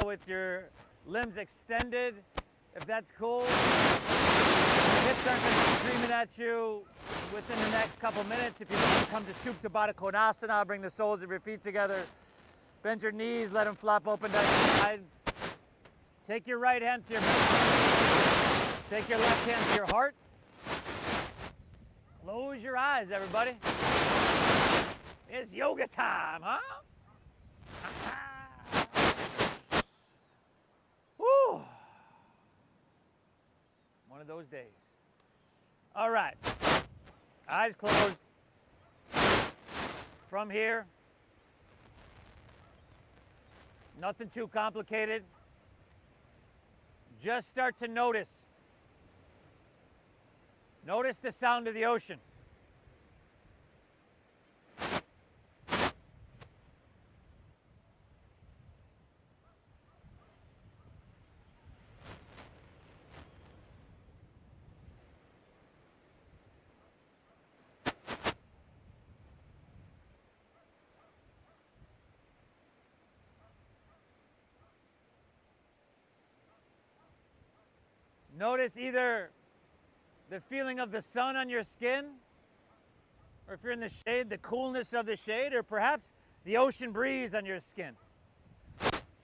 with your limbs extended, if that's cool. Hips aren't going to be screaming at you within the next couple minutes. If you want to come to Supta Konasana, bring the soles of your feet together. Bend your knees, let them flop open down your side. Take your right hand to your belly. Take your left hand to your heart. Close your eyes, everybody. It's yoga time, huh? Woo! One of those days. All right. Eyes closed. From here, nothing too complicated. Just start to notice. Notice the sound of the ocean. Notice either the feeling of the sun on your skin, or if you're in the shade, the coolness of the shade, or perhaps the ocean breeze on your skin.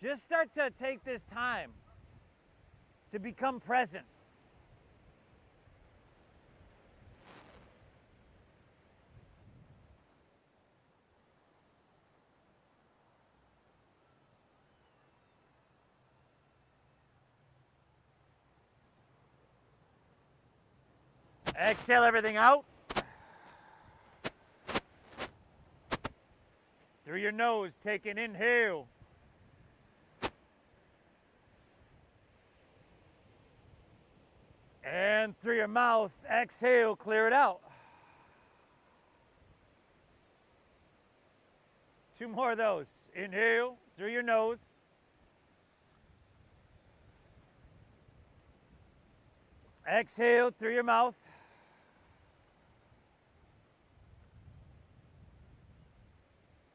Just start to take this time to become present. Exhale everything out. Through your nose, take an inhale. And through your mouth, exhale, clear it out. 2 more of those. Inhale through your nose. Exhale through your mouth.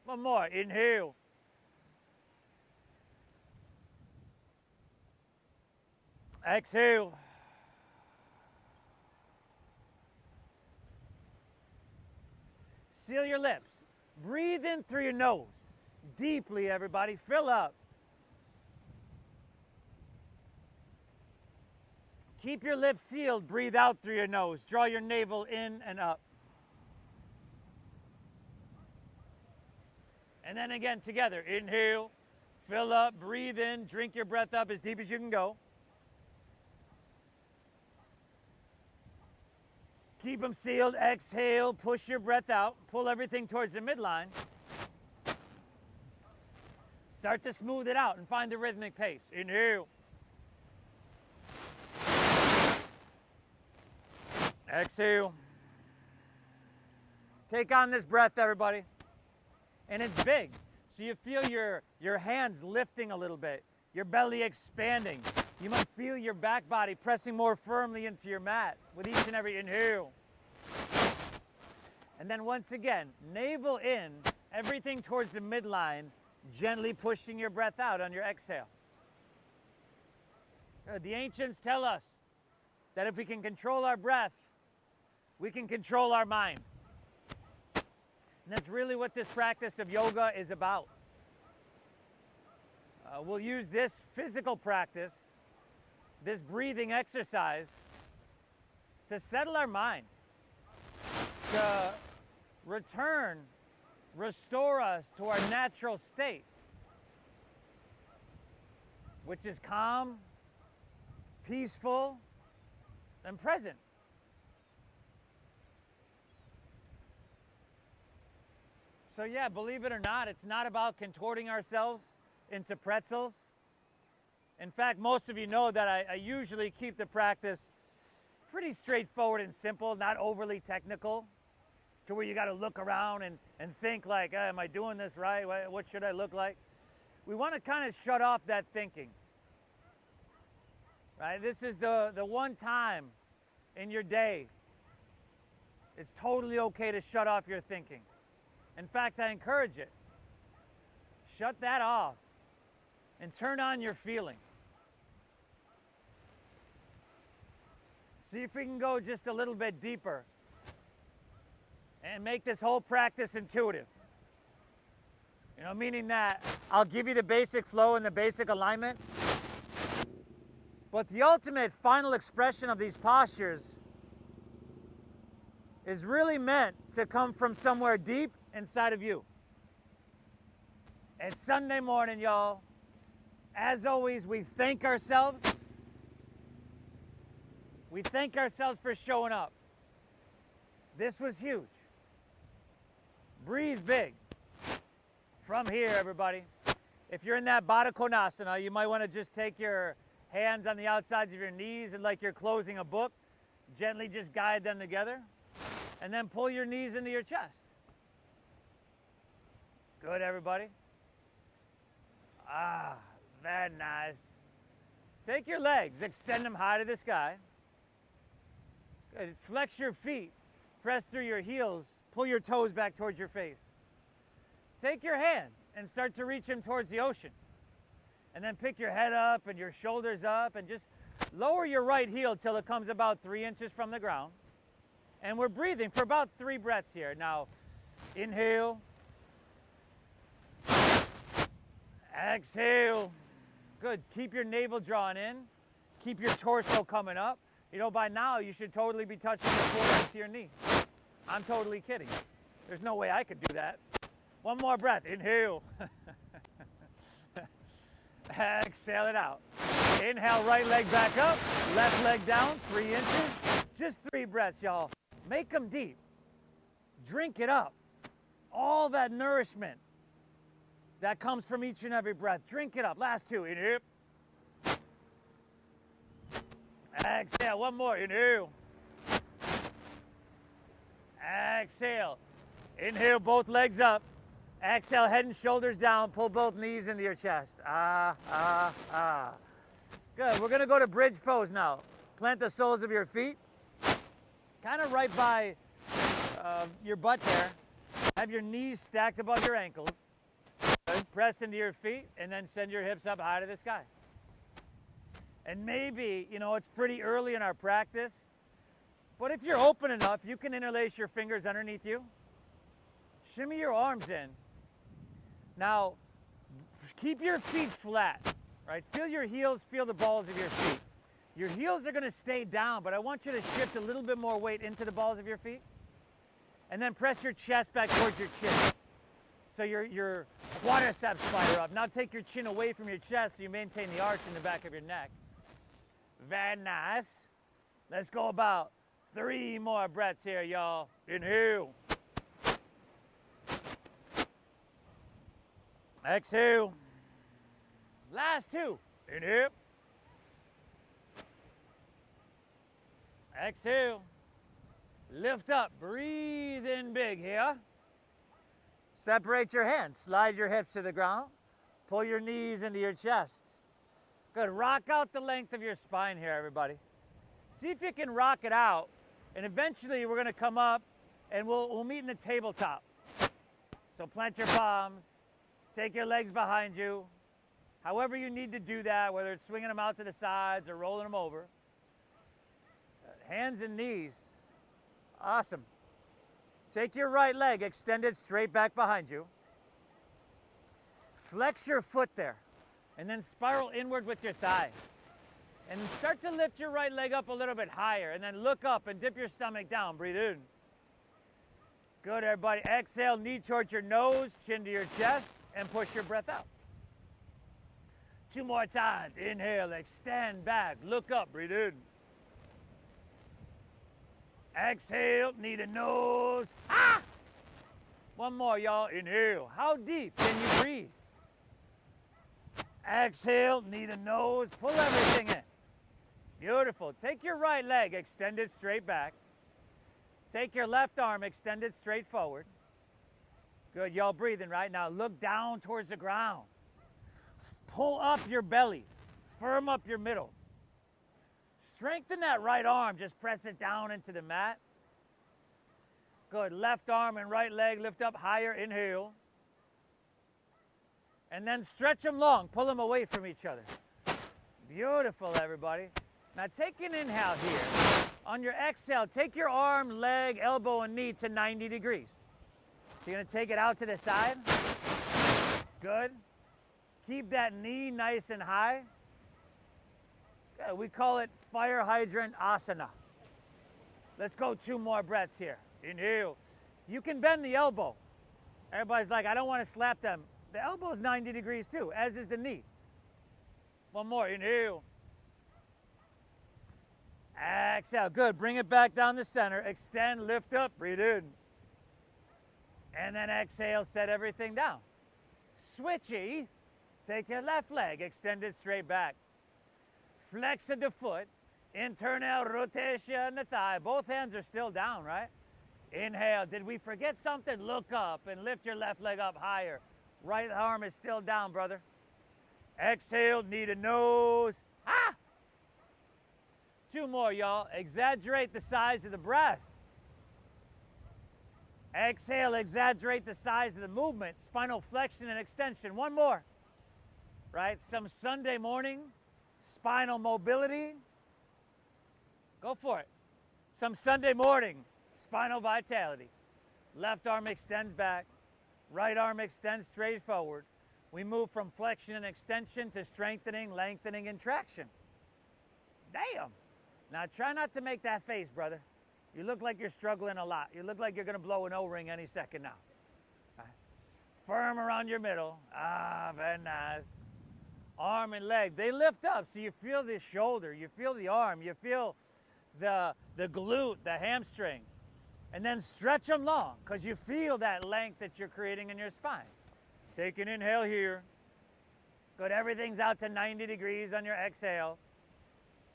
One more. Inhale. Exhale. Seal your lips. Breathe in through your nose. Deeply, everybody. Fill up. Keep your lips sealed. Breathe out through your nose. Draw your navel in and up. And then again, together. Inhale, fill up, breathe in, drink your breath up as deep as you can go. Keep them sealed. Exhale, push your breath out. Pull everything towards the midline. Start to smooth it out and find a rhythmic pace. Inhale. Exhale. Take on this breath, everybody. And it's big. So you feel your hands lifting a little bit, your belly expanding. You might feel your back body pressing more firmly into your mat with each and every inhale. And then once again, navel in, everything towards the midline, gently pushing your breath out on your exhale. The ancients tell us that if we can control our breath, we can control our mind. And that's really what this practice of yoga is about. We'll use this physical practice, this breathing exercise, to settle our mind, to restore us to our natural state, which is calm, peaceful, and present. So yeah, believe it or not, it's not about contorting ourselves into pretzels. In fact, most of you know that I usually keep the practice pretty straightforward and simple, not overly technical, to where you got to look around and think like, am I doing this right? What should I look like? We want to kind of shut off that thinking. Right? This is the one time in your day it's totally okay to shut off your thinking. In fact, I encourage it. Shut that off and turn on your feeling. See if we can go just a little bit deeper and make this whole practice intuitive. You know, meaning that I'll give you the basic flow and the basic alignment, but the ultimate final expression of these postures is really meant to come from somewhere deep inside of you. It's Sunday morning, y'all. As always, we thank ourselves. We thank ourselves for showing up. This was huge. Breathe big. From here, everybody, if you're in that Baddha Konasana, you might want to just take your hands on the outsides of your knees and like you're closing a book, gently just guide them together, and then pull your knees into your chest. Good, everybody. Ah, very nice. Take your legs, extend them high to the sky. Good. Flex your feet, press through your heels, pull your toes back towards your face. Take your hands and start to reach them towards the ocean. And then pick your head up and your shoulders up and just lower your right heel till it comes about 3 inches from the ground. And we're breathing for about 3 breaths here. Now, inhale. Exhale. Good. Keep your navel drawn in. Keep your torso coming up. You know, by now you should totally be touching your forehead to your knee. I'm totally kidding. There's no way I could do that. One more breath. Inhale. Exhale it out. Inhale, right leg back up. Left leg down, 3 inches. Just 3 breaths, y'all. Make them deep. Drink it up. All that nourishment that comes from each and every breath. Drink it up. Last 2. Inhale. Exhale. One more. Inhale. Exhale. Inhale, both legs up. Exhale, head and shoulders down. Pull both knees into your chest. Ah, ah, ah. Good. We're going to go to bridge pose now. Plant the soles of your feet. Kind of right by your butt there. Have your knees stacked above your ankles. Good. Press into your feet and then send your hips up high to the sky. And maybe, you know, it's pretty early in our practice, but if you're open enough, you can interlace your fingers underneath you. Shimmy your arms in. Now, keep your feet flat, right? Feel your heels, feel the balls of your feet. Your heels are going to stay down, but I want you to shift a little bit more weight into the balls of your feet. And then press your chest back towards your chin. So your quadriceps fire up. Now take your chin away from your chest so you maintain the arch in the back of your neck. Very nice. Let's go about 3 more breaths here, y'all. Inhale. Exhale. Last 2. Inhale. Exhale. Lift up. Breathe in big here. Separate your hands. Slide your hips to the ground. Pull your knees into your chest. Good. Rock out the length of your spine here, everybody. See if you can rock it out. And eventually we're going to come up and we'll meet in the tabletop. So plant your palms. Take your legs behind you. However you need to do that, whether it's swinging them out to the sides or rolling them over. Hands and knees. Awesome. Take your right leg, extend it straight back behind you. Flex your foot there, and then spiral inward with your thigh. And start to lift your right leg up a little bit higher, and then look up and dip your stomach down. Breathe in. Good, everybody. Exhale, knee towards your nose, chin to your chest, and push your breath out. 2 more times. Inhale, extend back, look up, breathe in. Exhale, knee to nose. Ah! 1 more, y'all. Inhale. How deep can you breathe? Exhale, knee to nose. Pull everything in. Beautiful. Take your right leg, extend it straight back. Take your left arm, extend it straight forward. Good, y'all breathing right now. Look down towards the ground. Pull up your belly. Firm up your middle. Strengthen that right arm. Just press it down into the mat. Good. Left arm and right leg lift up higher. Inhale. And then stretch them long. Pull them away from each other. Beautiful, everybody. Now take an inhale here. On your exhale, take your arm, leg, elbow, and knee to 90 degrees. So you're going to take it out to the side. Good. Keep that knee nice and high. Good. We call it fire hydrant asana. Let's go 2 more breaths here. Inhale. You can bend the elbow. Everybody's like, I don't want to slap them. The elbow's 90 degrees too, as is the knee. One more. Inhale. Exhale. Good. Bring it back down the center. Extend, lift up, breathe in. And then exhale, set everything down. Switchy. Take your left leg, extend it straight back. Flex of the foot. Internal rotation the thigh. Both hands are still down, right? Inhale. Did we forget something? Look up and lift your left leg up higher. Right arm is still down, brother. Exhale, knee to nose. Ah! 2 more, y'all. Exaggerate the size of the breath. Exhale, exaggerate the size of the movement. Spinal flexion and extension. 1 more. Right? Some Sunday morning spinal mobility. Go for it. Some Sunday morning spinal vitality. Left arm extends back. Right arm extends straight forward. We move from flexion and extension to strengthening, lengthening, and traction. Damn. Now try not to make that face, brother. You look like you're struggling a lot. You look like you're going to blow an O-ring any second now. Right. Firm around your middle. Ah, very nice. Arm and leg, they lift up. So you feel the shoulder, you feel the arm, you feel the glute, the hamstring. And then stretch them long because you feel that length that you're creating in your spine. Take an inhale here. Good, everything's out to 90 degrees on your exhale.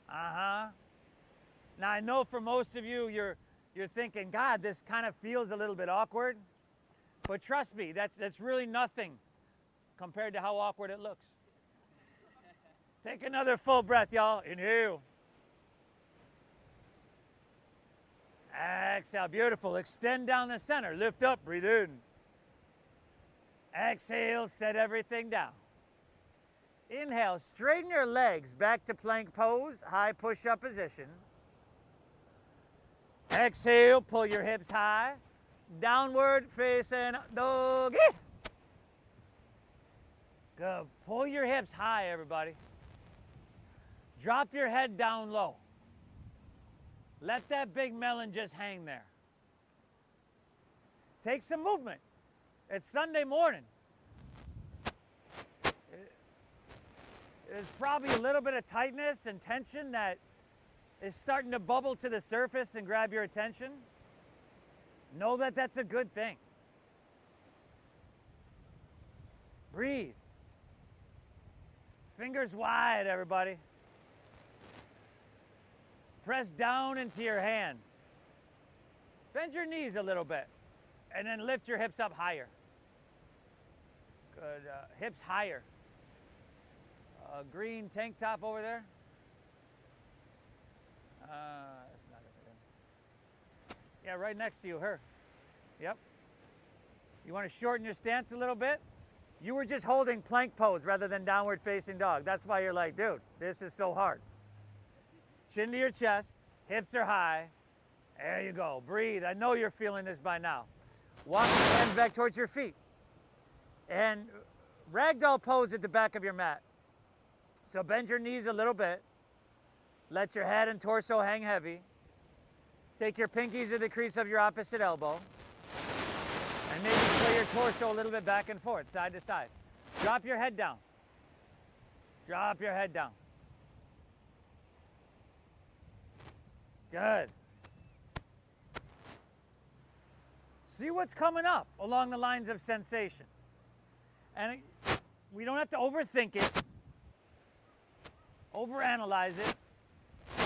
Uh-huh. Now I know for most of you, you're thinking, God, this kind of feels a little bit awkward. But trust me, that's really nothing compared to how awkward it looks. Take another full breath, y'all. Inhale. Exhale. Beautiful. Extend down the center. Lift up. Breathe in. Exhale. Set everything down. Inhale. Straighten your legs back to plank pose. High push-up position. Exhale. Pull your hips high. Downward facing doggy. Good. Pull your hips high, everybody. Drop your head down low. Let that big melon just hang there. Take some movement. It's Sunday morning. There's probably a little bit of tightness and tension that is starting to bubble to the surface and grab your attention. Know that that's a good thing. Breathe. Fingers wide, everybody. Press down into your hands. Bend your knees a little bit. And then lift your hips up higher. Good. Hips higher. Green tank top over there. That's not it. Yeah, right next to you, her. Yep. You want to shorten your stance a little bit? You were just holding plank pose rather than downward facing dog. That's why you're like, dude, this is so hard. Chin to your chest, hips are high. There you go. Breathe. I know you're feeling this by now. Walk your hands back towards your feet. And ragdoll pose at the back of your mat. So bend your knees a little bit. Let your head and torso hang heavy. Take your pinkies to the crease of your opposite elbow. And maybe sway your torso a little bit back and forth, side to side. Drop your head down. Drop your head down. Good. See what's coming up along the lines of sensation. And we don't have to overthink it, overanalyze it.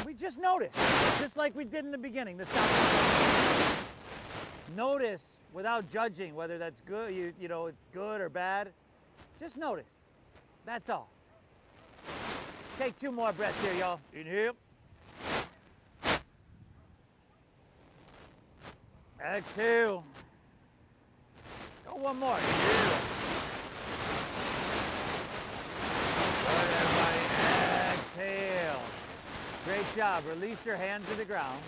We just notice, just like we did in the beginning. The sound. Notice without judging whether that's good, you know, it's good or bad. Just notice. That's all. Take 2 more breaths here, y'all. Inhale. Exhale. Go 1 more. Inhale. job. Release your hands to the ground.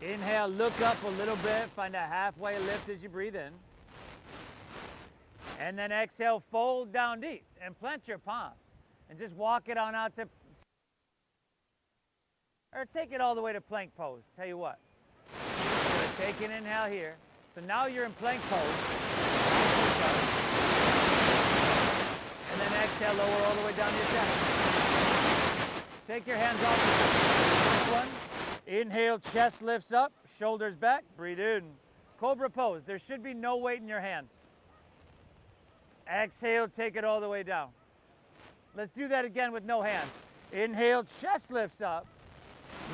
Inhale, look up a little bit. Find a halfway lift as you breathe in. And then exhale, fold down deep and plant your palms. And just walk it on out to, or take it all the way to plank pose. Tell you what. Take an inhale here. So now you're in plank pose. And then exhale, lower all the way down your chest. Take your hands off the first one. Inhale, chest lifts up, shoulders back, breathe in. Cobra pose. There should be no weight in your hands. Exhale, take it all the way down. Let's do that again with no hands. Inhale, chest lifts up.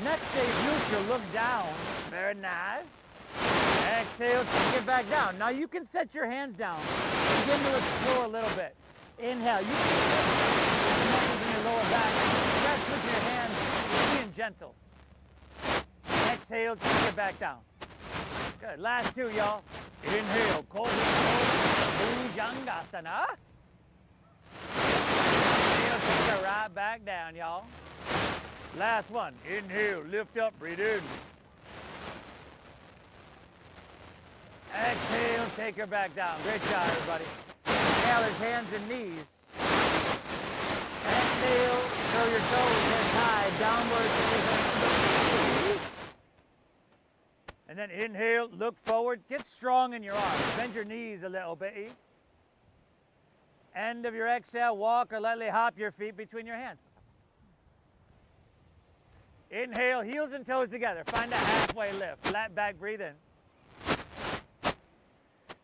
Next stage neutral, look down. Very nice. Exhale, take it back down. Now you can set your hands down. Begin to explore a little bit. Inhale, you can lift the muscles in your lower back. Stretch with your hands, being gentle. Exhale, take it back down. Good. Last two, y'all. Inhale, Cobra pose, Bhujangasana. Inhale, take it right back down, y'all. Last one. Inhale, lift up, breathe in. Exhale, take her back down. Great job, everybody. Inhale is hands and knees. Exhale, curl your toes, head high, downward. And then inhale, look forward. Get strong in your arms. Bend your knees a little bit. End of your exhale, walk or lightly hop your feet between your hands. Inhale, heels and toes together. Find a halfway lift. Flat back, breathe in.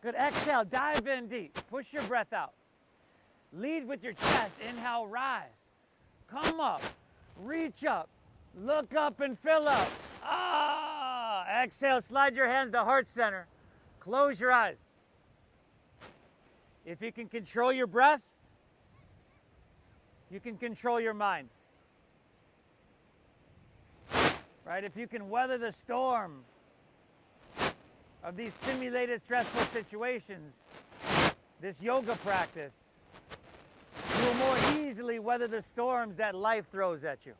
Good. Exhale, dive in deep. Push your breath out. Lead with your chest. Inhale, rise. Come up. Reach up. Look up and fill up. Ah! Exhale, slide your hands to heart center. Close your eyes. If you can control your breath, you can control your mind. Right? If you can weather the storm of these simulated stressful situations, this yoga practice, you will more easily weather the storms that life throws at you.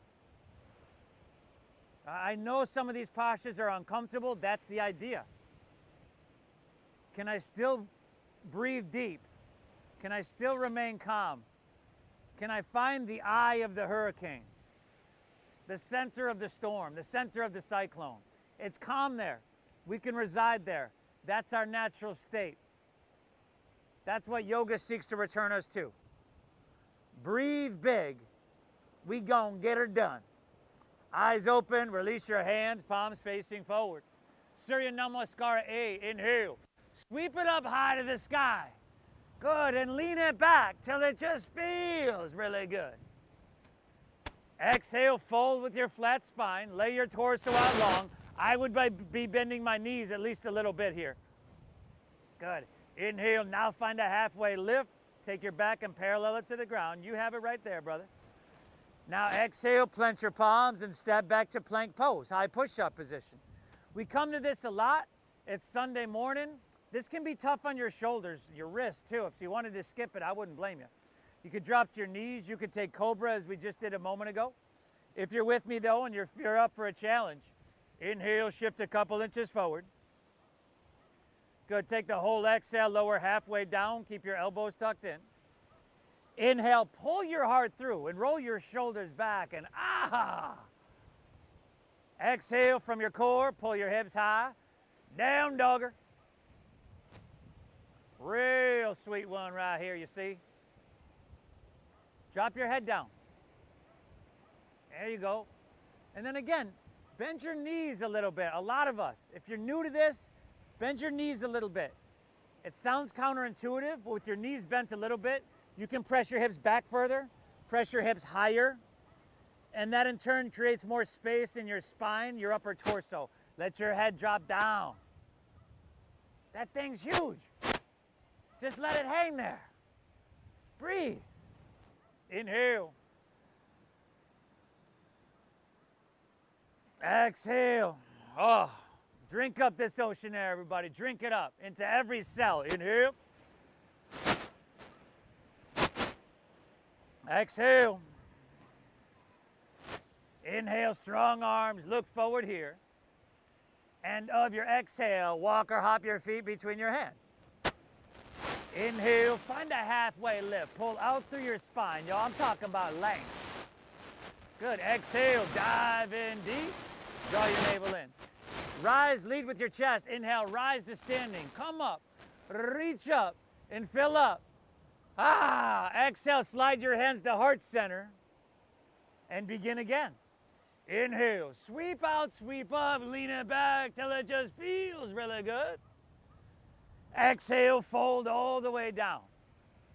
I know some of these postures are uncomfortable. That's the idea. Can I still breathe deep? Can I still remain calm? Can I find the eye of the hurricane? The center of the storm, the center of the cyclone. It's calm there. We can reside there. That's our natural state. That's what yoga seeks to return us to. Breathe big. We gon' get her done. Eyes open, release your hands, palms facing forward. Surya Namaskara A, inhale. Sweep it up high to the sky. Good, and lean it back till it just feels really good. Exhale, fold with your flat spine. Lay your torso out long. I would be bending my knees at least a little bit here. Good. Inhale, now find a halfway lift. Take your back and parallel it to the ground. You have it right there, brother. Now exhale, clench your palms and step back to plank pose, high push-up position. We come to this a lot. It's Sunday morning. This can be tough on your shoulders, your wrists too. If you wanted to skip it, I wouldn't blame you. You could drop to your knees. You could take Cobra as we just did a moment ago. If you're with me though and you're up for a challenge, inhale, shift a couple inches forward. Good, take the whole exhale, lower halfway down. Keep your elbows tucked in. Inhale, pull your heart through and roll your shoulders back and ah! Exhale from your core, pull your hips high. Down dogger. Real sweet one right here, you see? Drop your head down. There you go. And then again, bend your knees a little bit. A lot of us, if you're new to this, bend your knees a little bit. It sounds counterintuitive, but with your knees bent a little bit, you can press your hips back further, press your hips higher, and that in turn creates more space in your spine, your upper torso. Let your head drop down. That thing's huge. Just let it hang there. Breathe. Inhale. Exhale. Oh, drink up this ocean air, everybody. Drink it up into every cell. Inhale. Exhale. Inhale, strong arms, look forward here. And of your exhale, walk or hop your feet between your hands. Inhale, find a halfway lift. Pull out through your spine, y'all. I'm talking about length. Good. Exhale, dive in deep. Draw your navel in. Rise, lead with your chest. Inhale, rise to standing. Come up, reach up, and fill up. Exhale, slide your hands to heart center. And begin again. Inhale, sweep out, sweep up, lean it back till it just feels really good. Exhale, fold all the way down.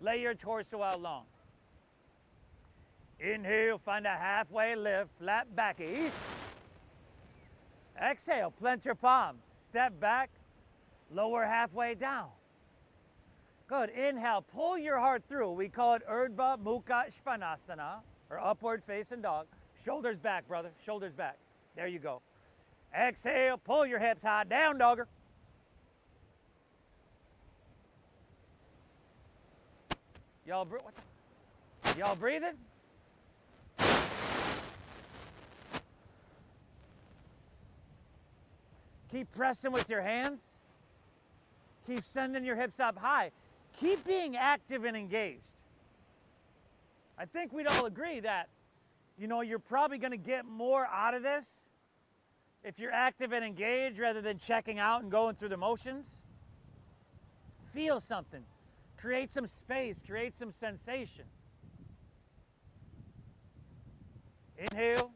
Lay your torso out long. Inhale, find a halfway lift, flat backy. Exhale, plant your palms, step back, lower halfway down. Good. Inhale, pull your heart through. We call it Urdhva Mukha Svanasana, or upward facing dog. Shoulders back, brother. Shoulders back. There you go. Exhale, pull your hips high. Down, dogger. Y'all breathing? Keep pressing with your hands. Keep sending your hips up high. Keep being active and engaged. I think we'd all agree that, you know, you're probably going to get more out of this if you're active and engaged rather than checking out and going through the motions. Feel something. Create some space. Create some sensation. Inhale.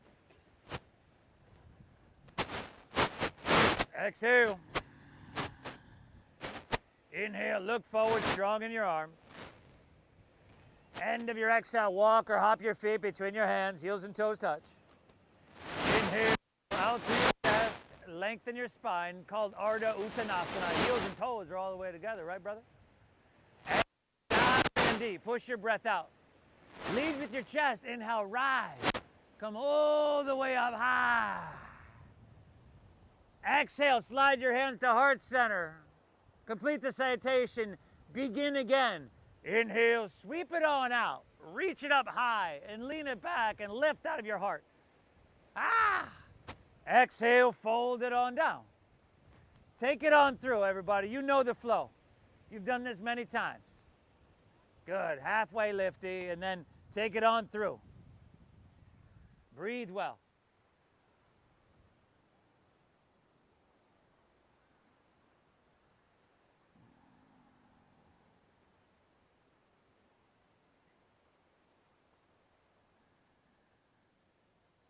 Exhale. Inhale, look forward, strong in your arms. End of your exhale, walk or hop your feet between your hands, heels and toes touch. Inhale, out through your chest, lengthen your spine, called Ardha Uttanasana. Heels and toes are all the way together, right, brother? And dive in deep, push your breath out. Lead with your chest, inhale, rise. Come all the way up high. Exhale, slide your hands to heart center. Complete the salutation, begin again. Inhale, sweep it on out. Reach it up high and lean it back and lift out of your heart. Exhale, fold it on down. Take it on through, everybody. You know the flow. You've done this many times. Good, halfway lifty, and then take it on through. Breathe well.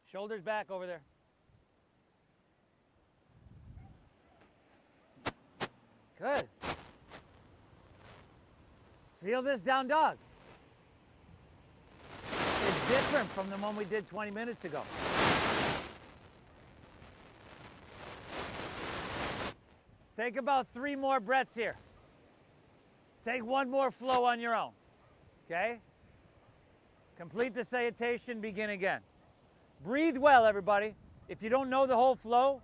Shoulders back over there. Good. Feel this down dog. It's different from the one we did 20 minutes ago. Take about 3 more breaths here. Take 1 more flow on your own. Okay? Complete the salutation, begin again. Breathe well, everybody. If you don't know the whole flow,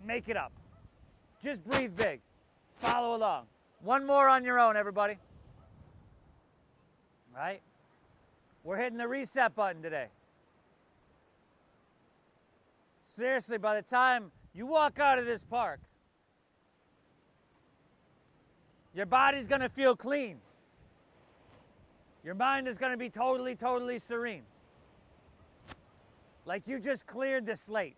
make it up. Just breathe big. Follow along. 1 more on your own, everybody. Right? We're hitting the reset button today. Seriously, by the time you walk out of this park, your body's going to feel clean. Your mind is going to be totally, totally serene. Like you just cleared the slate.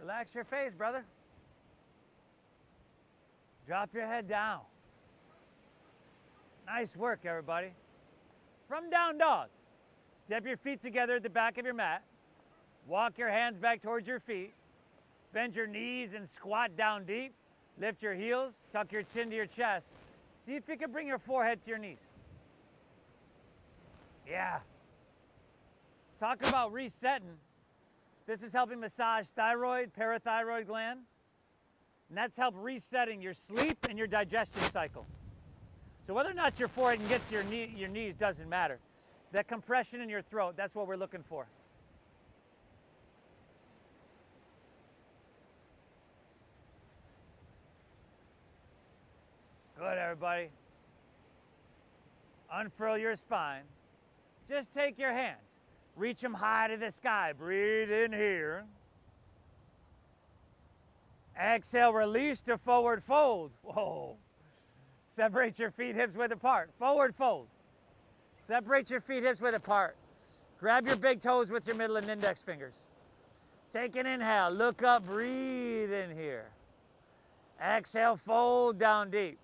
Relax your face, brother. Drop your head down. Nice work, everybody. From down dog, step your feet together at the back of your mat. Walk your hands back towards your feet. Bend your knees and squat down deep. Lift your heels, tuck your chin to your chest. See if you can bring your forehead to your knees. Yeah. Talk about resetting. This is helping massage thyroid, parathyroid gland. And that's help resetting your sleep and your digestion cycle. So whether or not your forehead can get to your knees doesn't matter. That compression in your throat, that's what we're looking for. Good, everybody. Unfurl your spine. Just take your hands. Reach them high to the sky. Breathe in here. Exhale, release to forward fold. Whoa. Separate your feet, hips width apart. Forward fold. Separate your feet, hips width apart. Grab your big toes with your middle and index fingers. Take an inhale. Look up. Breathe in here. Exhale, fold down deep.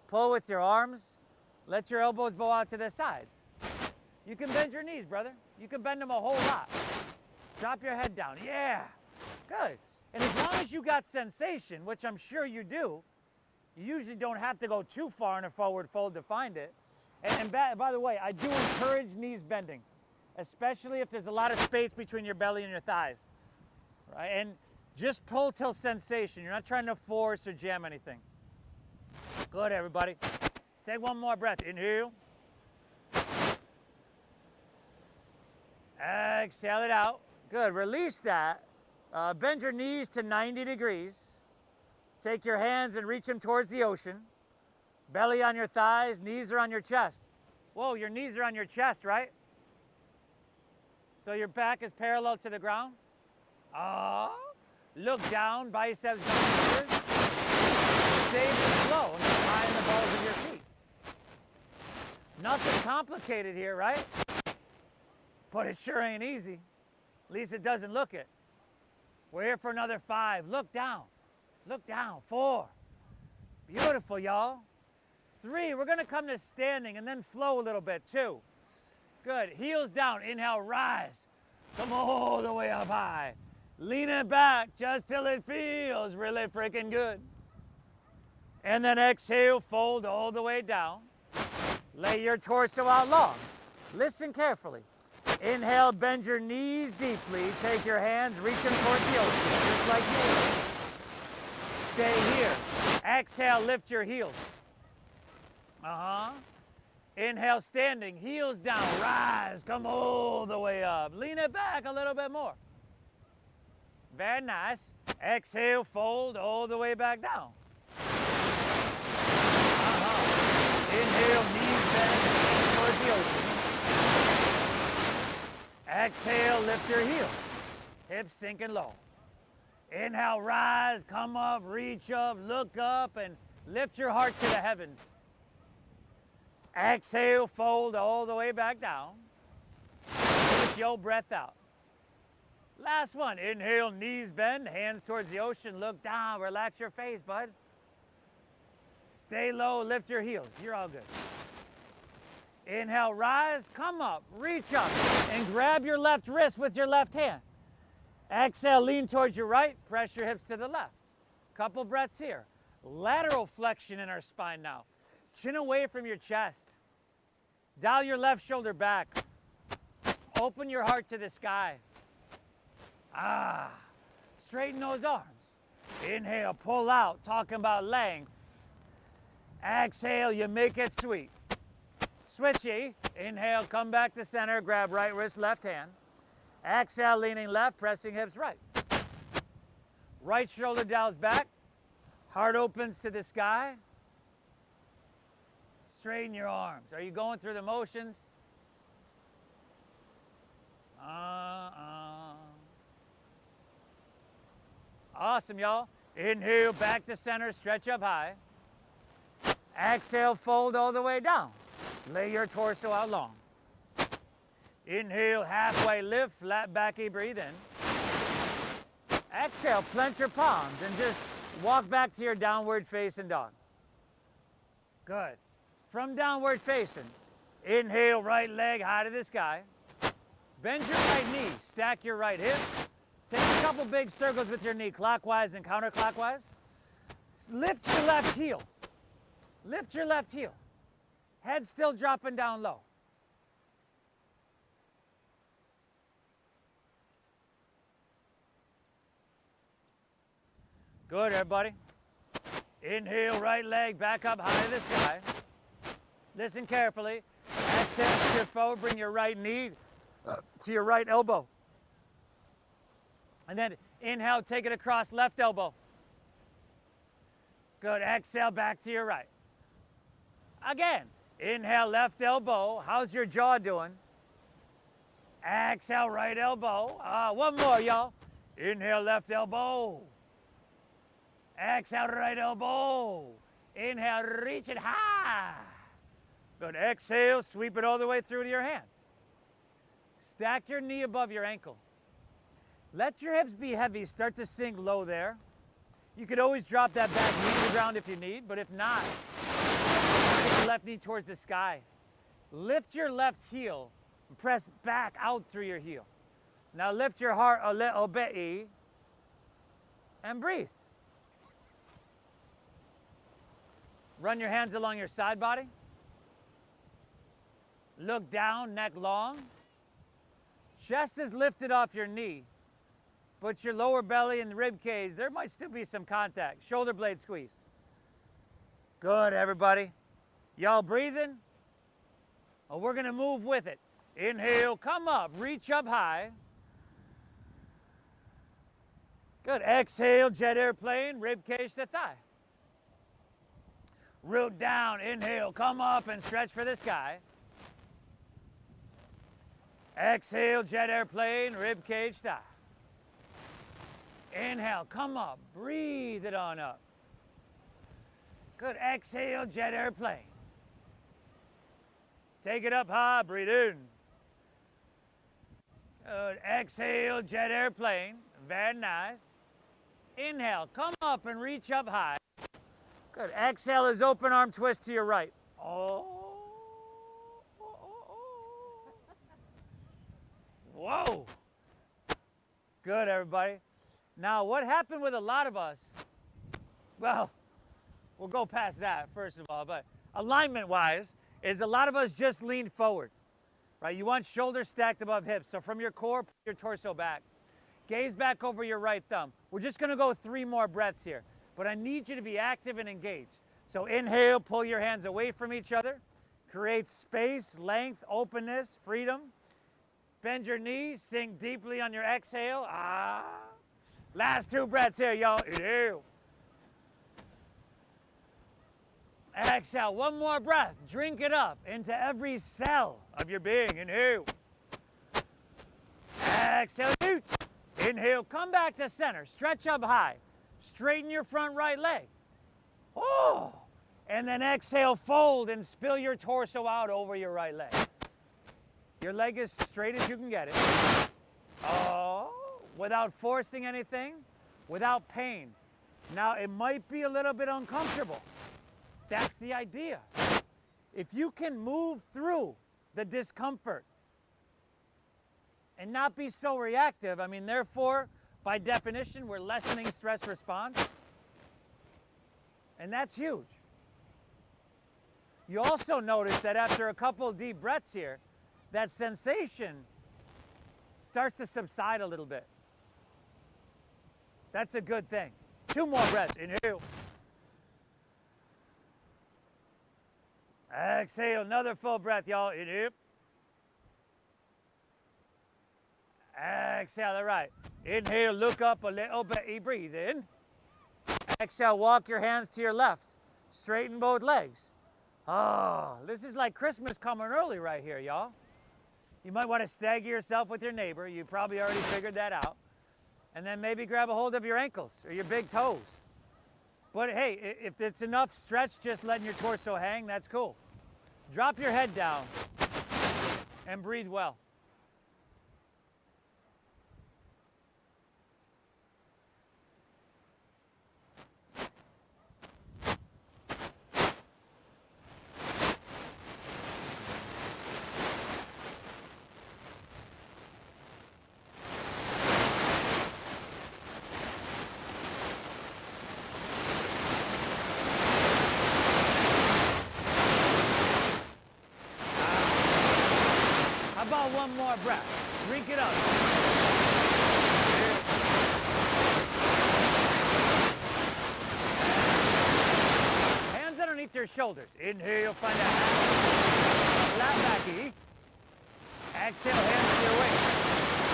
Pull with your arms. Let your elbows bow out to the sides. You can bend your knees, brother. You can bend them a whole lot. Drop your head down. Yeah. Good. And as long as you got sensation, which I'm sure you do, you usually don't have to go too far in a forward fold to find it. And by the way, I do encourage knees bending, especially if there's a lot of space between your belly and your thighs. Right? And just pull till sensation. You're not trying to force or jam anything. Good, everybody. Take one more breath. Inhale. Exhale it out. Good. Release that. Bend your knees to 90 degrees. Take your hands and reach them towards the ocean. Belly on your thighs, knees are on your chest. Whoa, your knees are on your chest, right? So your back is parallel to the ground. Look down, biceps down. Stay slow and behind the balls of your feet. Nothing complicated here, right? But it sure ain't easy. At least it doesn't look it. We're here for another 5. Look down. Look down. 4. Beautiful, y'all. 3, we're going to come to standing and then flow a little bit. 2. Good. Heels down. Inhale, rise. Come all the way up high. Lean it back just till it feels really freaking good. And then exhale, fold all the way down. Lay your torso out long. Listen carefully. Inhale, bend your knees deeply. Take your hands, reach them towards the ocean, just like you would. Stay here. Exhale, lift your heels. Inhale, standing, heels down, rise, come all the way up. Lean it back a little bit more. Very nice. Exhale, fold all the way back down. Inhale, knees bend, hands towards the ocean. Exhale, lift your heels. Hips sinking low. Inhale, rise, come up, reach up, look up, and lift your heart to the heavens. Exhale, fold all the way back down. Push your breath out. Last one. Inhale, knees bend, hands towards the ocean, look down, relax your face, bud. Stay low, lift your heels. You're all good. Inhale, rise, come up, reach up, and grab your left wrist with your left hand. Exhale, lean towards your right, press your hips to the left. Couple breaths here. Lateral flexion in our spine now. Chin away from your chest. Dial your left shoulder back. Open your heart to the sky. Straighten those arms. Inhale, pull out, talking about length. Exhale, you make it sweet. Switchy. Inhale, come back to center, grab right wrist, left hand. Exhale, leaning left, pressing hips right. Right shoulder dials back. Heart opens to the sky. Straighten your arms. Are you going through the motions? Awesome, y'all. Inhale, back to center, stretch up high. Exhale, fold all the way down. Lay your torso out long. Inhale, halfway lift, flat backy, breathe in. Exhale, clench your palms and just walk back to your downward facing dog. Good. From downward facing, inhale, right leg high to the sky. Bend your right knee, stack your right hip. Take a couple big circles with your knee, clockwise and counterclockwise. Lift your left heel. Lift your left heel. Head still dropping down low. Good, everybody. Inhale, right leg back up high to the sky. Listen carefully. Exhale, shift forward, bring your right knee to your right elbow. And then inhale, take it across left elbow. Good, exhale, back to your right. Again, inhale, left elbow. How's your jaw doing? Exhale, right elbow. One more, y'all. Inhale, left elbow. Exhale, right elbow. Inhale, reach it high. Good, exhale, sweep it all the way through to your hands. Stack your knee above your ankle. Let your hips be heavy, start to sink low there. You could always drop that back knee to the ground if you need, but if not, take your left knee towards the sky. Lift your left heel and press back out through your heel. Now lift your heart a little bit and breathe. Run your hands along your side body. Look down, neck long. Chest is lifted off your knee, but your lower belly and the rib cage, there might still be some contact. Shoulder blade squeeze. Good, everybody. Y'all breathing? Oh, we're gonna move with it. Inhale, come up, reach up high. Good, exhale, jet airplane, rib cage to thigh. Root down, inhale, come up and stretch for the sky. Exhale, jet airplane, rib cage, thigh. Inhale, come up, breathe it on up. Good, exhale, jet airplane. Take it up high, breathe in. Good, exhale, jet airplane, very nice. Inhale, come up and reach up high. Good, exhale is open arm twist to your right. Whoa. Good, everybody. Now, what happened with a lot of us, well, we'll go past that, first of all, but alignment-wise, is a lot of us just leaned forward, right? You want shoulders stacked above hips. So from your core, put your torso back. Gaze back over your right thumb. We're just gonna go 3 more breaths here, but I need you to be active and engaged. So inhale, pull your hands away from each other. Create space, length, openness, freedom. Bend your knees, sink deeply on your exhale. Last 2 breaths here, y'all. Inhale. Exhale, 1 more breath. Drink it up into every cell of your being. Inhale. Exhale, out. Inhale, come back to center. Stretch up high. Straighten your front right leg. Oh! And then exhale, fold and spill your torso out over your right leg. Your leg is straight as you can get it. Oh, without forcing anything, without pain. Now, it might be a little bit uncomfortable. That's the idea. If you can move through the discomfort and not be so reactive, I mean, therefore, by definition, we're lessening stress response. And that's huge. You also notice that after a couple of deep breaths here, that sensation starts to subside a little bit. That's a good thing. 2 more breaths. Inhale. Exhale, another full breath, y'all. Inhale. Exhale, all right. Inhale, look up a little bit, breathe in. Exhale, walk your hands to your left. Straighten both legs. Oh, this is like Christmas coming early right here, y'all. You might want to stagger yourself with your neighbor. You probably already figured that out. And then maybe grab a hold of your ankles or your big toes. But hey, if it's enough stretch, just letting your torso hang, that's cool. Drop your head down and breathe well. One more breath. Drink it up. Hands underneath your shoulders. Inhale, find a flat backy. Exhale, hands to your waist.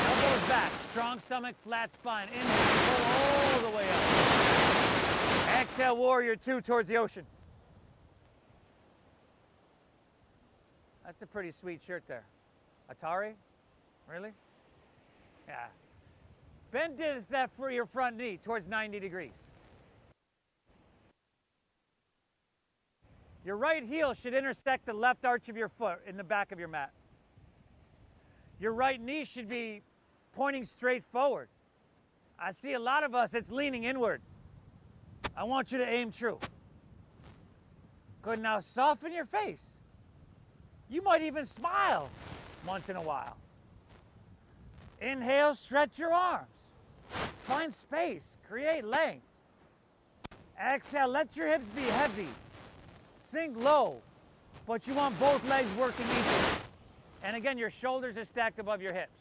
Elbows back. Strong stomach, flat spine. Inhale, pull all the way up. Exhale, warrior two towards the ocean. That's a pretty sweet shirt there. Atari? Really? Yeah. Bend that for your front knee towards 90 degrees. Your right heel should intersect the left arch of your foot in the back of your mat. Your right knee should be pointing straight forward. I see a lot of us, it's leaning inward. I want you to aim true. Good, now soften your face. You might even smile once in a while. Inhale, stretch your arms. Find space, create length. Exhale, let your hips be heavy. Sink low, but you want both legs working equally. And again, your shoulders are stacked above your hips.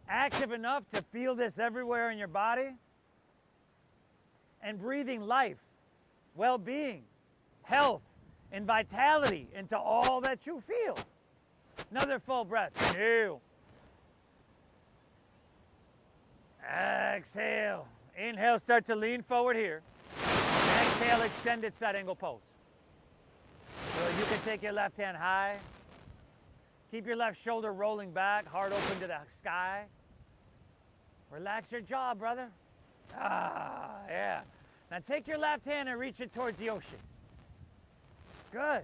Active enough to feel this everywhere in your body. And breathing life, well-being, health, and vitality into all that you feel. Another full breath. Inhale. Exhale. Inhale, start to lean forward here. Exhale, extended side angle pose. So you can take your left hand high. Keep your left shoulder rolling back, heart open to the sky. Relax your jaw, brother. Yeah. Now take your left hand and reach it towards the ocean. Good.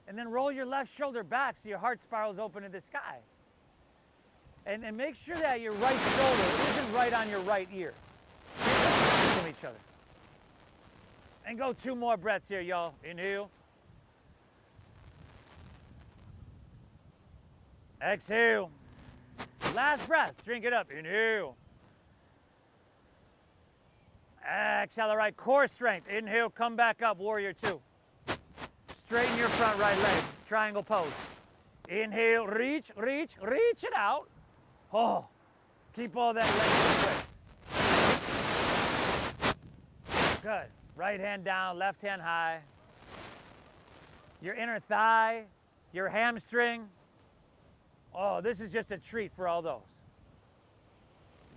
And then roll your left shoulder back so your heart spirals open to the sky. And make sure that your right shoulder isn't right on your right ear. From each other. And go 2 more breaths here, y'all. Inhale. Exhale. Last breath. Drink it up. Inhale. Exhale, all right. Core strength. Inhale, come back up. Warrior two. Straighten your front right leg. Triangle pose. Inhale, reach, reach, reach it out. Oh, keep all that leg straight. Good. Right hand down, left hand high. Your inner thigh, your hamstring. Oh, this is just a treat for all those.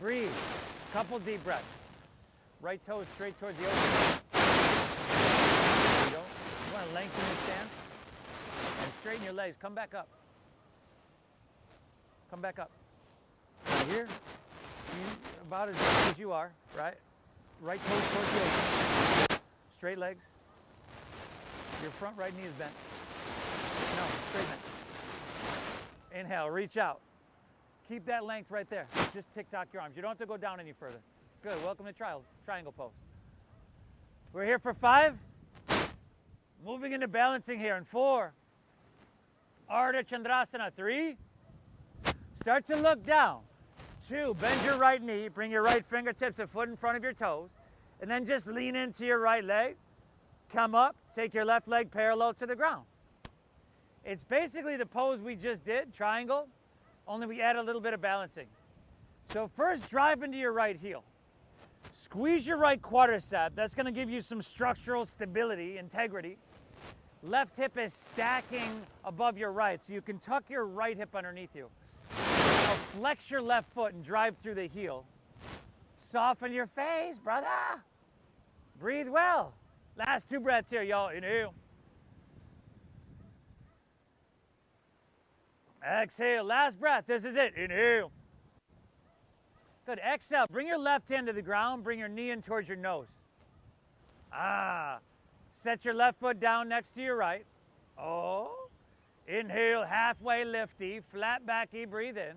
Breathe. Couple deep breaths. Right toes straight towards the ocean. There you go. You want to lengthen your stance and straighten your legs. Come back up. Come back up. Right here, about as big as you are, right? Right toes towards the ocean. Straight legs. Your front right knee is bent. No, straighten it. Inhale, reach out. Keep that length right there. Just tick-tock your arms. You don't have to go down any further. Good, welcome to triangle pose. We're here for 5. Moving into balancing here in 4. Ardha Chandrasana, 3. Start to look down. 2, bend your right knee, bring your right fingertips and foot in front of your toes, and then just lean into your right leg. Come up, take your left leg parallel to the ground. It's basically the pose we just did, triangle, only we add a little bit of balancing. So first, drive into your right heel. Squeeze your right quadricep. That's going to give you some structural stability, integrity. Left hip is stacking above your right, so you can tuck your right hip underneath you. Now flex your left foot and drive through the heel. Soften your face, brother. Breathe well. Last 2 breaths here, y'all. Inhale. Exhale. Last breath. This is it. Inhale. Good. Exhale. Bring your left hand to the ground. Bring your knee in towards your nose. Set your left foot down next to your right. Oh. Inhale. Halfway lifty. Flat backy. Breathe in.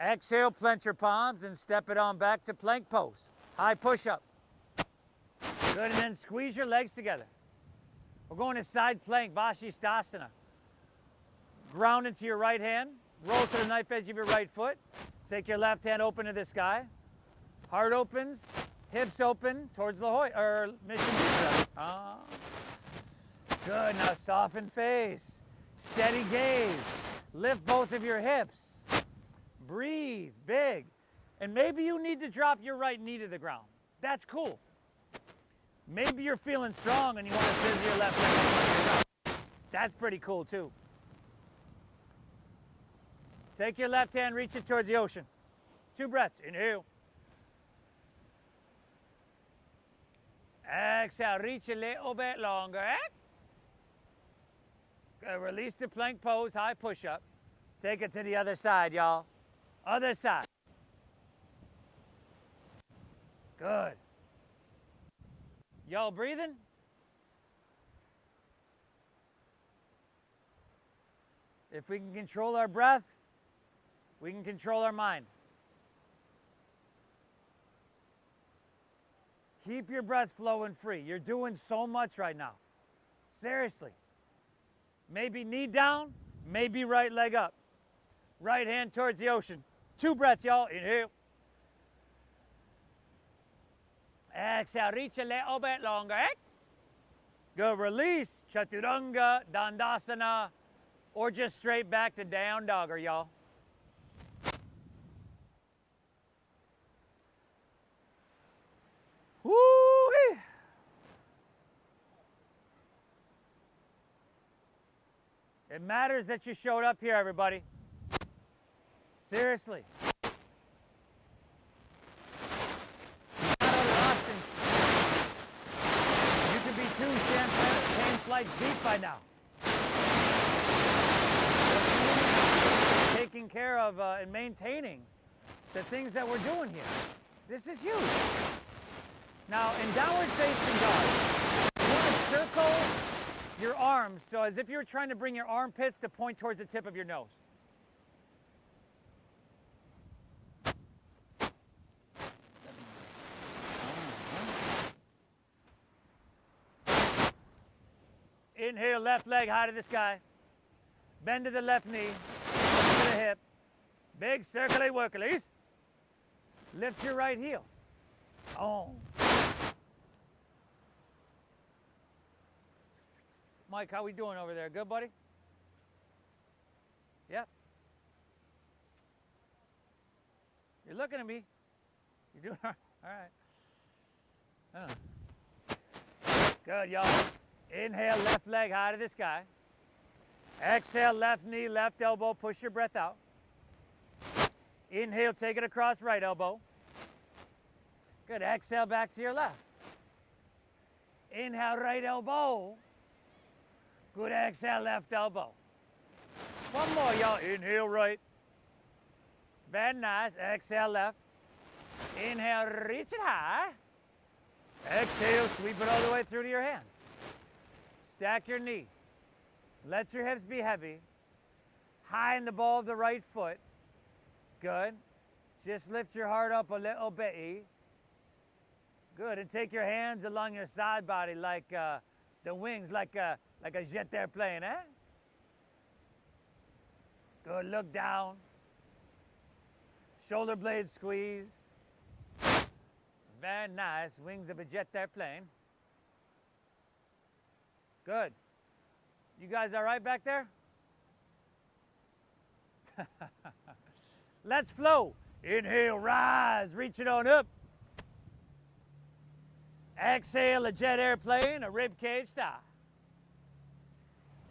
Exhale. Plant your palms and step it on back to plank pose. High push-up. Good. And then squeeze your legs together. We're going to side plank. Vashisthasana. Ground into your right hand. Roll to the knife edge of your right foot. Take your left hand open to the sky. Heart opens, hips open towards La Jolla, or Mission View. Good, now soften face. Steady gaze. Lift both of your hips. Breathe big. And maybe you need to drop your right knee to the ground. That's cool. Maybe you're feeling strong and you want to scissor your left leg up like you're up. That's pretty cool too. Take your left hand, reach it towards the ocean. 2 breaths. Inhale. Exhale, reach a little bit longer. Release the plank pose, high push-up. Take it to the other side, y'all. Other side. Good. Y'all breathing? If we can control our breath, we can control our mind. Keep your breath flowing free. You're doing so much right now. Seriously. Maybe knee down, maybe right leg up. Right hand towards the ocean. 2 breaths, y'all. Inhale. Exhale, reach a little bit longer. Good, release. Chaturanga, Dandasana, or just straight back to down dogger, y'all. Woo-wee. It matters that you showed up here, everybody. Seriously. You could be 2 champagne flights deep by now. Taking care of and maintaining the things that we're doing here. This is huge. Now, in downward facing dog, you want to circle your arms so as if you were trying to bring your armpits to point towards the tip of your nose. Inhale, left leg high to the sky. Bend to the left knee, to the hip. Big circulate workalies. Lift your right heel. Oh. Mike, how we doing over there? Good, buddy? Yep. You're looking at me. You're doing all right. Good, y'all. Inhale, left leg high to the sky. Exhale, left knee, left elbow. Push your breath out. Inhale, take it across right elbow. Good. Exhale, back to your left. Inhale, right elbow. Good. Exhale, left elbow. One more, y'all. Inhale, right. Very nice. Exhale, left. Inhale, reach it high. Exhale, sweep it all the way through to your hands. Stack your knee. Let your hips be heavy. High in the ball of the right foot. Good. Just lift your heart up a little bit. Good. And take your hands along your side body like the wings, like a jet airplane, eh? Good. Look down. Shoulder blades squeeze. Very nice. Wings of a jet airplane. Good. You guys all right back there? Let's flow. Inhale, rise, reach it on up. Exhale, a jet airplane, a rib cage style.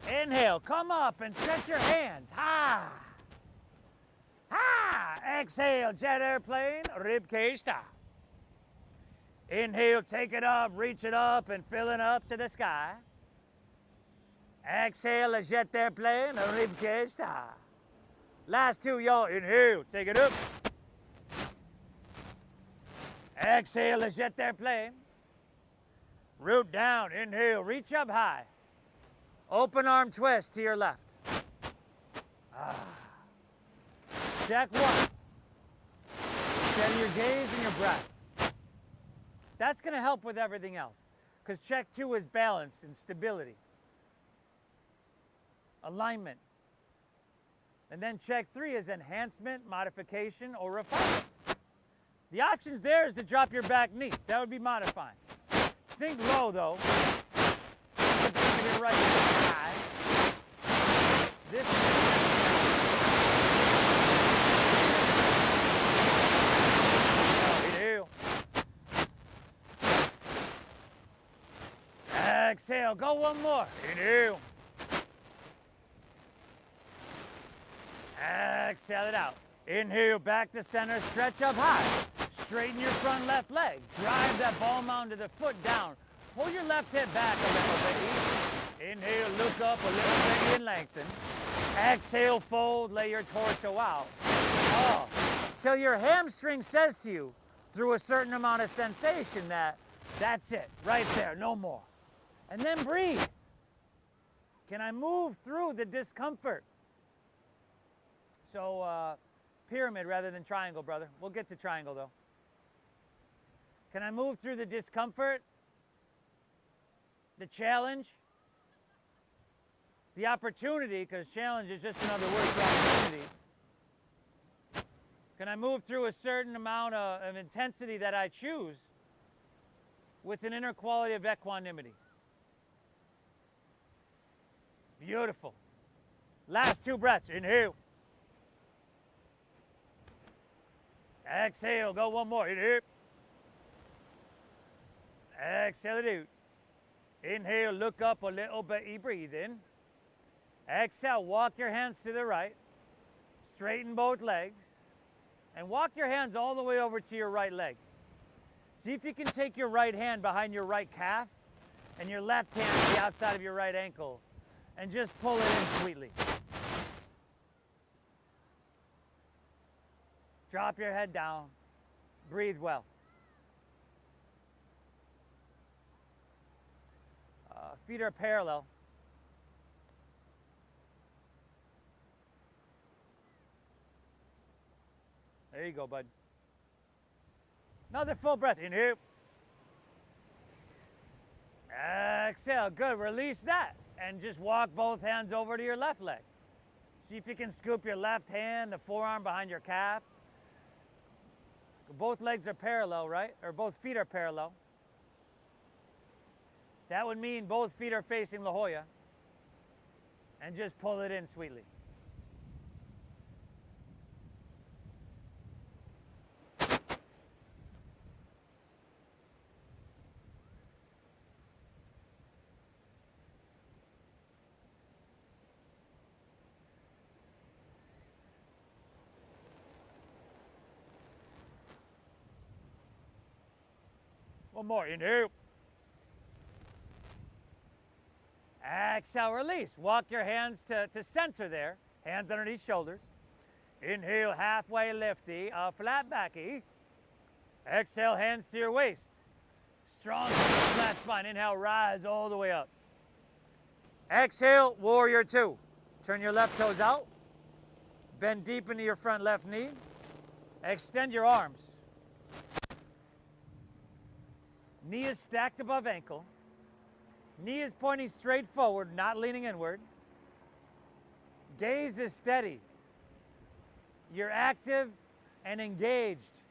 Inhale, come up and stretch your hands. High. High. Exhale, jet airplane, rib cage style. Inhale, take it up, reach it up, and fill it up to the sky. Exhale, a jet airplane, a rib cage style. Last 2, y'all. Inhale, take it up. Exhale, a jet airplane. Root down, inhale, reach up high. Open arm twist to your left. Check 1. Steady your gaze and your breath. That's going to help with everything else. Because check 2 is balance and stability. Alignment. And then check 3 is enhancement, modification, or refinement. The options there is to drop your back knee. That would be modifying. Sink low though. Keep your right knee high. This inhale. Exhale. Go one more. Inhale. Exhale it out. Inhale, back to center, stretch up high. Straighten your front left leg. Drive that ball mound to the foot down. Pull your left hip back a little bit. Inhale, look up a little bit and lengthen. Exhale, fold, lay your torso out. Oh, till your hamstring says to you, through a certain amount of sensation, that that's it, right there, no more. And then breathe. Can I move through the discomfort? So, pyramid rather than triangle, brother. We'll get to triangle, though. Can I move through the discomfort? The challenge? The opportunity, because challenge is just another word for opportunity. Can I move through a certain amount of intensity that I choose with an inner quality of equanimity? Beautiful. Last 2 breaths. Inhale. Exhale. Go one more. Inhale. Exhale it out. Inhale. Look up a little bit. You breathe in. Exhale. Walk your hands to the right. Straighten both legs. And walk your hands all the way over to your right leg. See if you can take your right hand behind your right calf and your left hand to the outside of your right ankle and just pull it in sweetly. Drop your head down. Breathe well. Feet are parallel. There you go, bud. Another full breath. Inhale. Exhale. Good. Release that. And just walk both hands over to your left leg. See if you can scoop your left hand, the forearm behind your calf. Both legs are parallel, right? Or both feet are parallel. That would mean both feet are facing La Jolla. And just pull it in sweetly. One more. Inhale. Exhale, release. Walk your hands to center there. Hands underneath shoulders. Inhale, halfway lifty, flat backy. Exhale, hands to your waist. Strong flat spine. Inhale, rise all the way up. Exhale, warrior 2. Turn your left toes out. Bend deep into your front left knee. Extend your arms. Knee is stacked above ankle. Knee is pointing straight forward, not leaning inward. Gaze is steady. You're active and engaged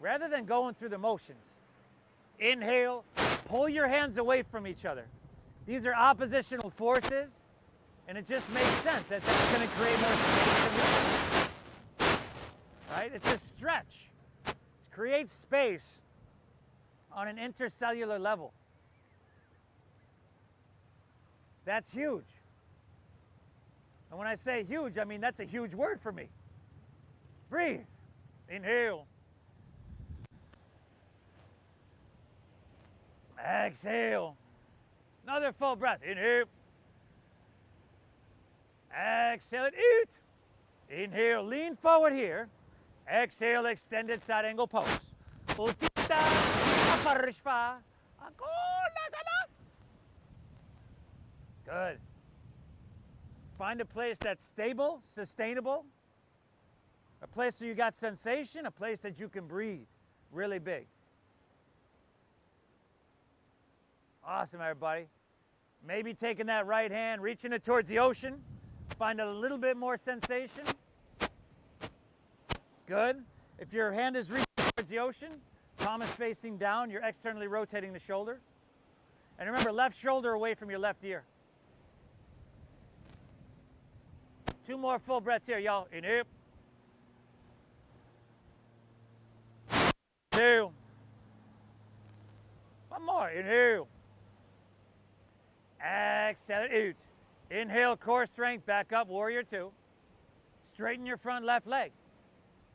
rather than going through the motions. Inhale, pull your hands away from each other. These are oppositional forces, and it just makes sense that that's going to create more space in you. Right? It's a stretch. It creates space on an intercellular level. That's huge. And when I say huge, I mean that's a huge word for me. Breathe. Inhale. Exhale. Another full breath. Inhale. Exhale it out. Inhale, lean forward here. Exhale, extended side angle pose. Good. Find a place that's stable, sustainable, a place where you got sensation, a place that you can breathe really big. Awesome, everybody. Maybe taking that right hand, reaching it towards the ocean, find a little bit more sensation. Good. If your hand is reaching towards the ocean, palm is facing down, you're externally rotating the shoulder. And remember, left shoulder away from your left ear. 2 more full breaths here, y'all. Inhale. 2. 1 more. Inhale. Exhale out. Inhale, core strength, back up, warrior 2. Straighten your front left leg.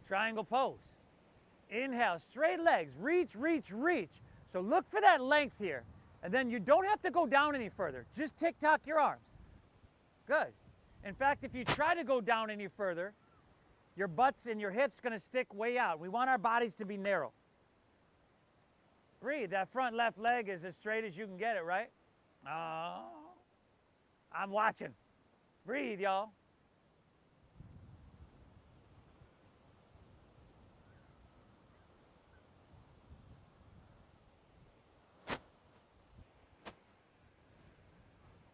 Triangle pose. Inhale, straight legs, reach, reach, reach. So look for that length here. And then you don't have to go down any further. Just tick-tock your arms. Good. In fact, if you try to go down any further, your butts and your hips going to stick way out. We want our bodies to be narrow. Breathe. That front left leg is as straight as you can get it, right? Oh, I'm watching. Breathe, y'all.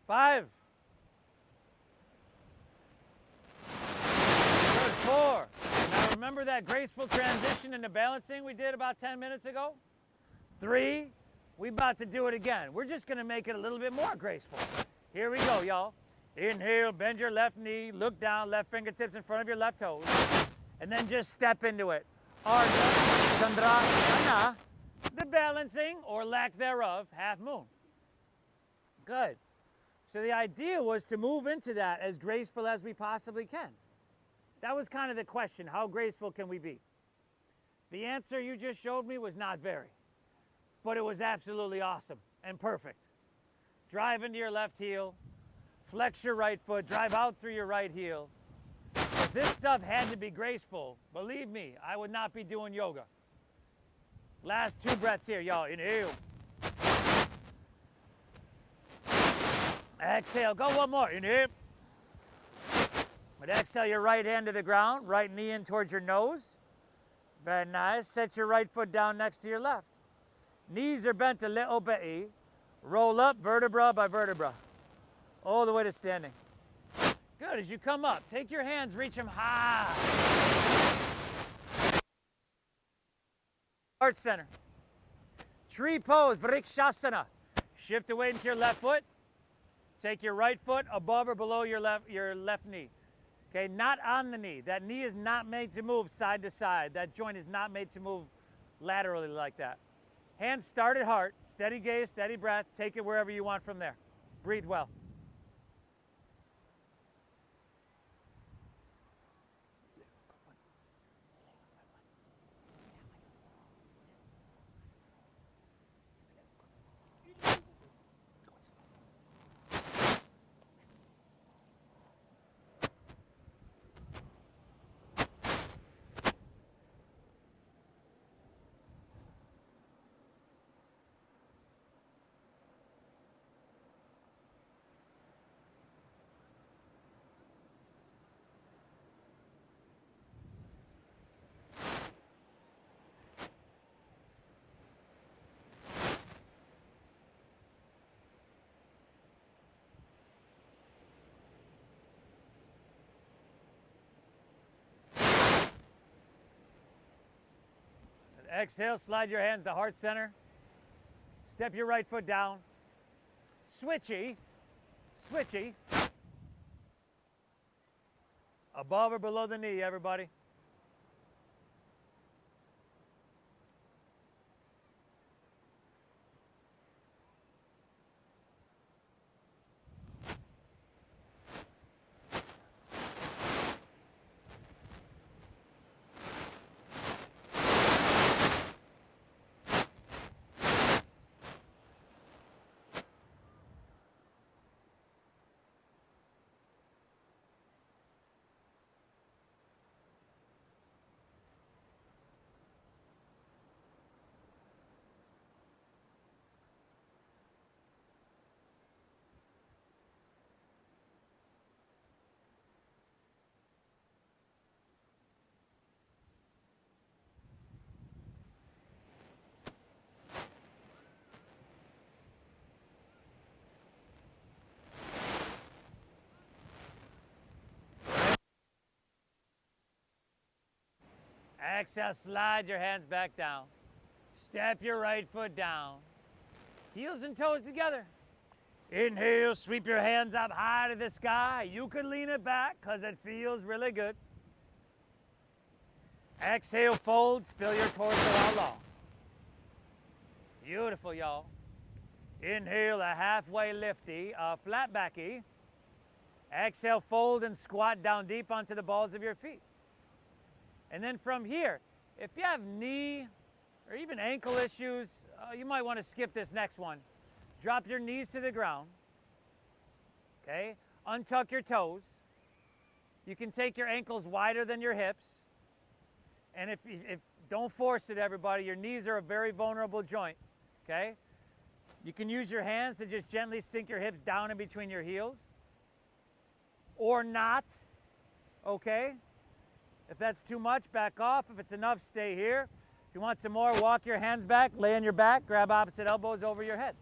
Five. Good. 4. Now remember that graceful transition into balancing we did about 10 minutes ago? 3. We about to do it again. We're just going to make it a little bit more graceful. Here we go, y'all. Inhale, bend your left knee, look down, left fingertips in front of your left toes, and then just step into it. Ardha Chandrasana, the balancing, or lack thereof, half moon. Good. So the idea was to move into that as graceful as we possibly can. That was kind of the question, how graceful can we be? The answer you just showed me was not very, but it was absolutely awesome and perfect. Drive into your left heel, flex your right foot, drive out through your right heel. If this stuff had to be graceful, believe me, I would not be doing yoga. Last 2 breaths here, y'all. Inhale. Exhale, go 1 more. Inhale. But exhale your right hand to the ground, right knee in towards your nose. Very nice. Set your right foot down next to your left. Knees are bent a little bit. Roll up vertebra by vertebra. All the way to standing. Good. As you come up, take your hands, reach them high. Heart center. Tree pose, Vrikshasana. Shift away into your left foot. Take your right foot above or below your left knee. Okay, not on the knee. That knee is not made to move side to side. That joint is not made to move laterally like that. Hands start at heart. Steady gaze, steady breath. Take it wherever you want from there. Breathe well. Exhale, slide your hands to heart center. Step your right foot down. Switchy, switchy. Above or below the knee, everybody. Exhale, slide your hands back down. Step your right foot down. Heels and toes together. Inhale, sweep your hands up high to the sky. You can lean it back because it feels really good. Exhale, fold, spill your torso out long. Beautiful, y'all. Inhale, a halfway lifty, a flat backy. Exhale, fold and squat down deep onto the balls of your feet. And then from here, if you have knee or even ankle issues, you might want to skip this next one. Drop your knees to the ground. Okay? Untuck your toes. You can take your ankles wider than your hips. And if don't force it, everybody. Your knees are a very vulnerable joint. Okay? You can use your hands to just gently sink your hips down in between your heels. Or not. Okay? If that's too much, back off. If it's enough, stay here. If you want some more, walk your hands back, lay on your back, grab opposite elbows over your head.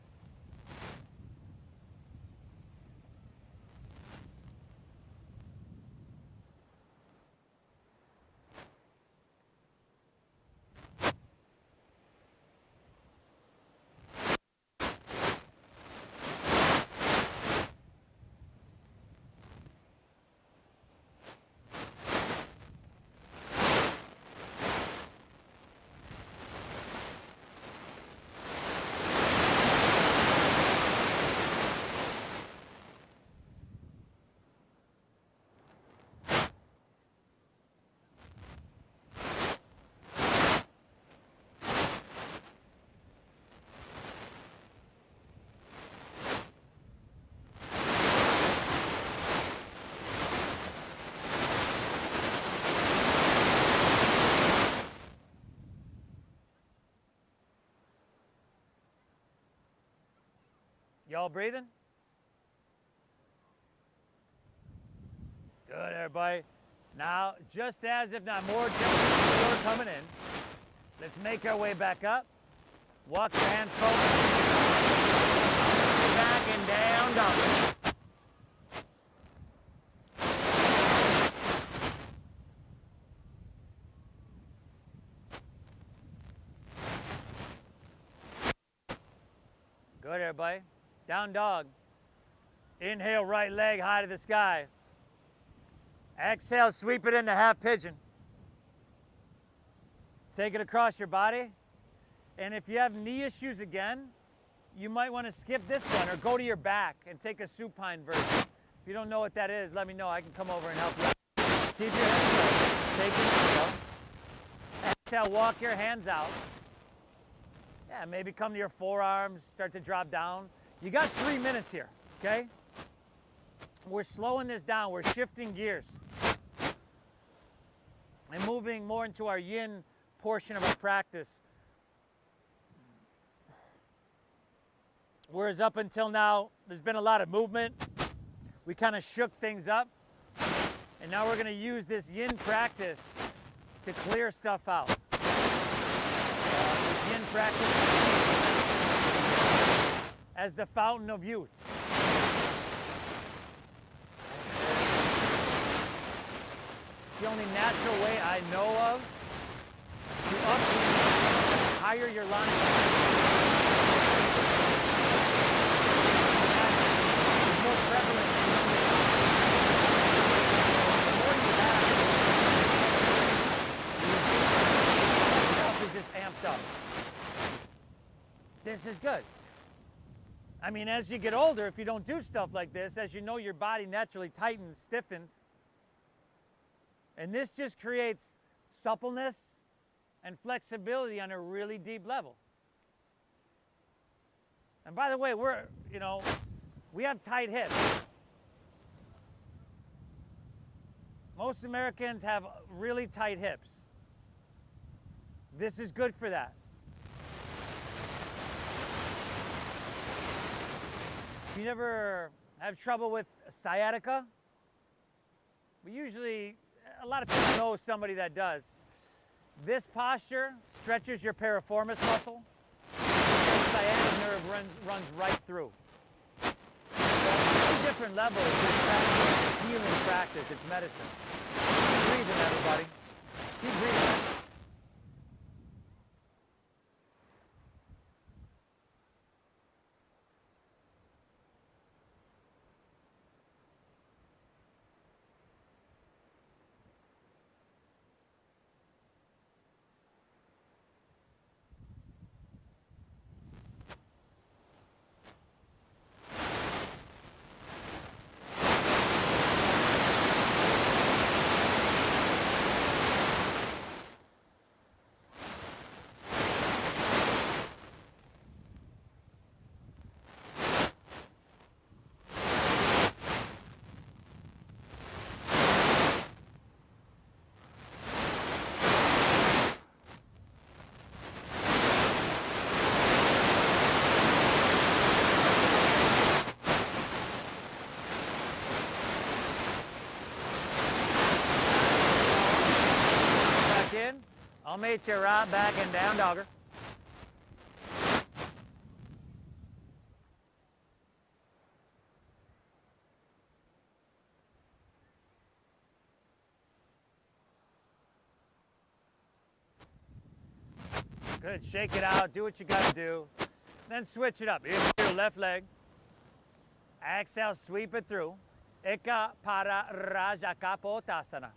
Y'all breathing? Good, everybody. Now, just as if not more gently coming in, let's make our way back up. Walk your hands forward. Back and down, dog. Good, everybody. Down dog. Inhale, right leg high to the sky. Exhale, sweep it into half pigeon. Take it across your body. And if you have knee issues again, you might want to skip this one or go to your back and take a supine version. If you don't know what that is, let me know. I can come over and help you out. Keep your hands up. Take it. Exhale, walk your hands out. Yeah, maybe come to your forearms, start to drop down. You got 3 minutes here, okay? We're slowing this down. We're shifting gears and moving more into our yin portion of our practice. Whereas up until now, there's been a lot of movement. We kind of shook things up. And now we're going to use this yin practice to clear stuff out. This yin practice as the fountain of youth. It's the only natural way I know of to up higher your line. It's more prevalent. The more you have, yourself is just amped up. This is good. I mean, as you get older, if you don't do stuff like this, as you know, your body naturally tightens, stiffens. And this just creates suppleness and flexibility on a really deep level. And by the way, we have tight hips. Most Americans have really tight hips. This is good for that. If you never have trouble with sciatica, a lot of people know somebody that does. This posture stretches your piriformis muscle. The sciatic nerve runs right through. It's a different level of this practice. It's healing practice. It's medicine. Keep breathing, everybody. Keep breathing. I'll meet you right back in down dogger. Good, shake it out, do what you gotta do. Then switch it up. Inhale, left leg. Exhale, sweep it through. Eka para Rajakapotasana,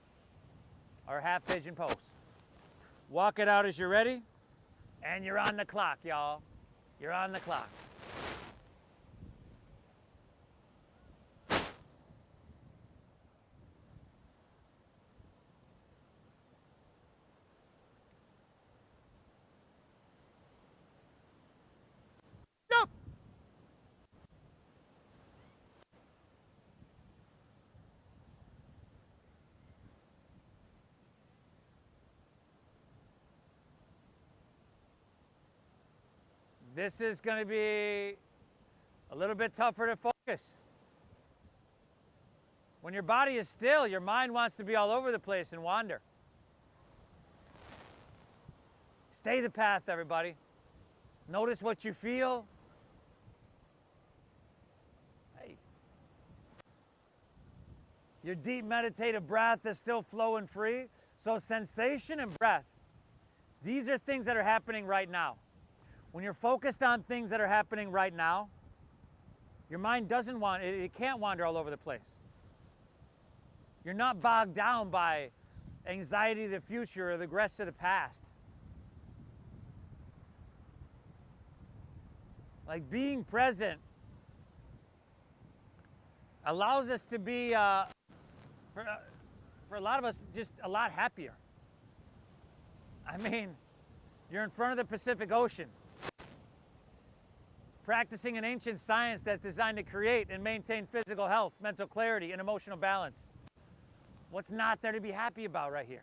or half pigeon pose. Walk it out as you're ready, and you're on the clock, y'all. You're on the clock. Go! This is going to be a little bit tougher to focus. When your body is still, your mind wants to be all over the place and wander. Stay the path, everybody. Notice what you feel. Hey. Your deep meditative breath is still flowing free. So sensation and breath, these are things that are happening right now. When you're focused on things that are happening right now, your mind it can't wander all over the place. You're not bogged down by anxiety of the future or the regrets of the past. Like being present allows us to be, for a lot of us, just a lot happier. I mean, you're in front of the Pacific Ocean, practicing an ancient science that's designed to create and maintain physical health, mental clarity, and emotional balance. What's not there to be happy about right here?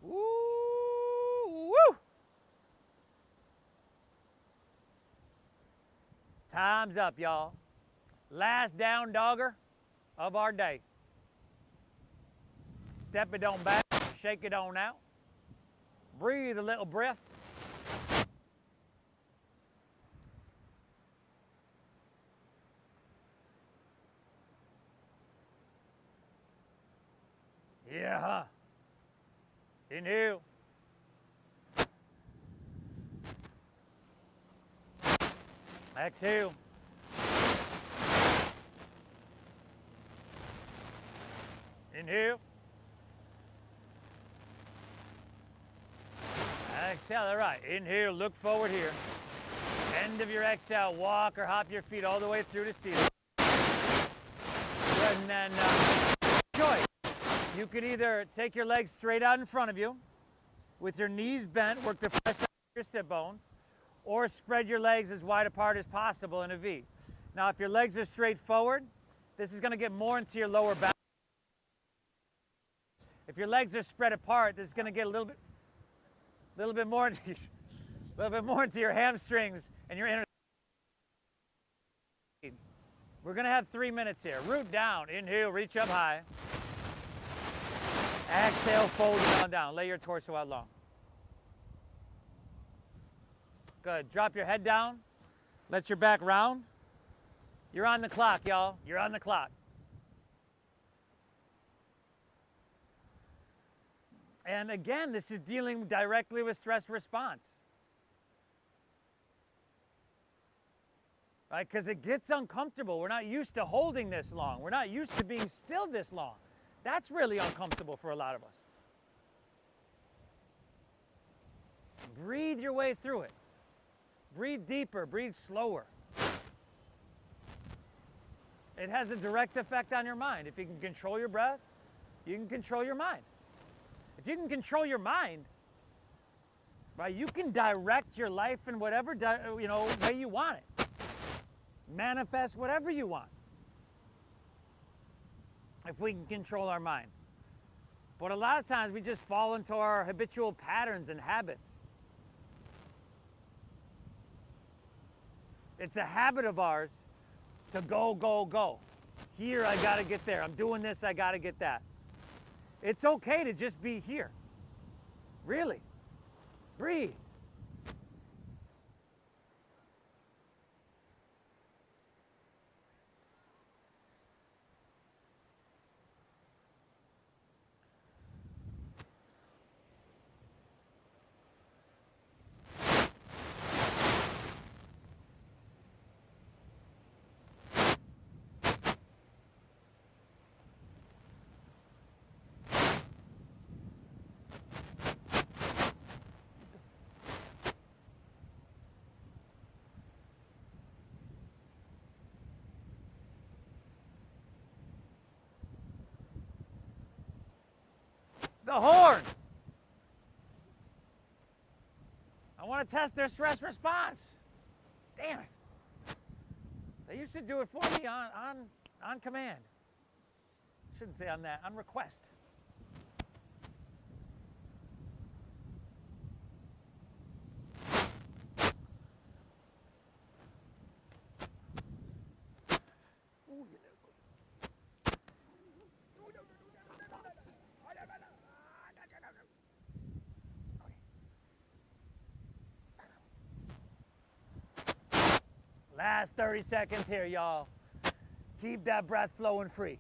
Woo! Time's up, y'all. Last down dogger of our day. Step it on back, shake it on out. Breathe a little breath. Yeah. Inhale. Exhale. Inhale. Exhale, all right. Inhale, look forward here. End of your exhale, walk or hop your feet all the way through the ceiling. And then choice. You could either take your legs straight out in front of you with your knees bent, work the pressure on your sit bones, or spread your legs as wide apart as possible in a V. Now, if your legs are straight forward, this is going to get more into your lower back. If your legs are spread apart, this is going to get a little bit more into your hamstrings and your inner. We're going to have 3 minutes here. Root down. Inhale, reach up high. Exhale, fold down. Lay your torso out long. Good. Drop your head down. Let your back round. You're on the clock, y'all. You're on the clock. And again, this is dealing directly with stress response. Right? Because it gets uncomfortable. We're not used to holding this long. We're not used to being still this long. That's really uncomfortable for a lot of us. Breathe your way through it. Breathe deeper, breathe slower. It has a direct effect on your mind. If you can control your breath, you can control your mind. If you can control your mind, right, you can direct your life in whatever way you want it. Manifest whatever you want. If we can control our mind. But a lot of times we just fall into our habitual patterns and habits. It's a habit of ours to go, go, go. Here, I gotta get there. I'm doing this, I gotta get that. It's okay to just be here. Really. Breathe. The horn. I want to test their stress response. Damn it. They used to do it for me on command. Shouldn't say on that, on request. Last 30 seconds here, y'all. Keep that breath flowing free.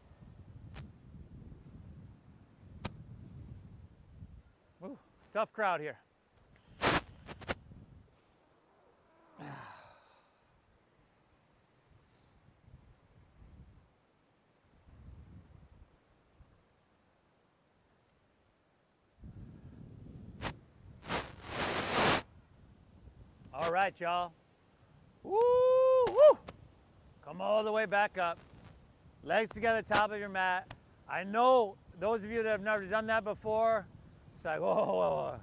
Ooh, tough crowd here. All right, y'all. Woo, woo. Come all the way back up. Legs together, top of your mat. I know those of you that have never done that before, it's like, whoa, whoa, whoa.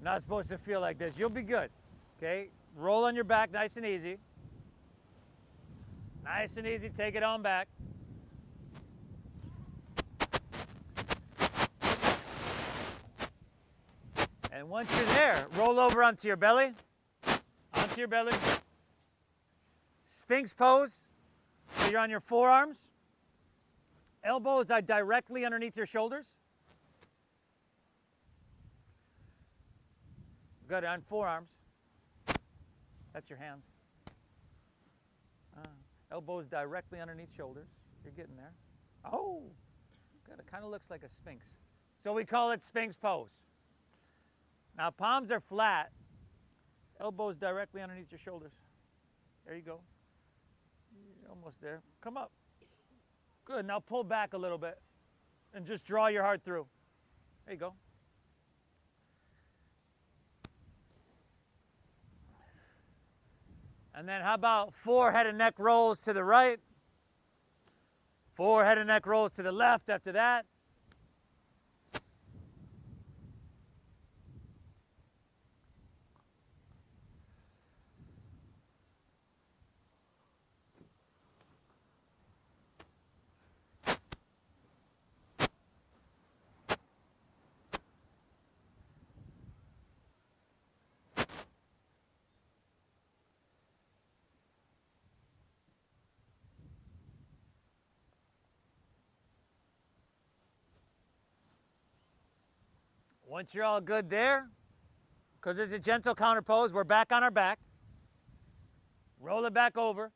Not supposed to feel like this. You'll be good, okay? Roll on your back nice and easy. Nice and easy, take it on back. And once you're there, roll over onto your belly. Onto your belly. Sphinx pose, so you're on your forearms. Elbows are directly underneath your shoulders. Good, on forearms. That's your hands. Elbows directly underneath shoulders. You're getting there. Oh, good, it kind of looks like a sphinx. So we call it Sphinx pose. Now palms are flat. Elbows directly underneath your shoulders. There you go. You're almost there. Come up. Good. Now pull back a little bit and just draw your heart through. There you go. And then how about 4 head and neck rolls to the right? 4 head and neck rolls to the left after that. Once you're all good there, because it's a gentle counter pose, we're back on our back. Roll it back over.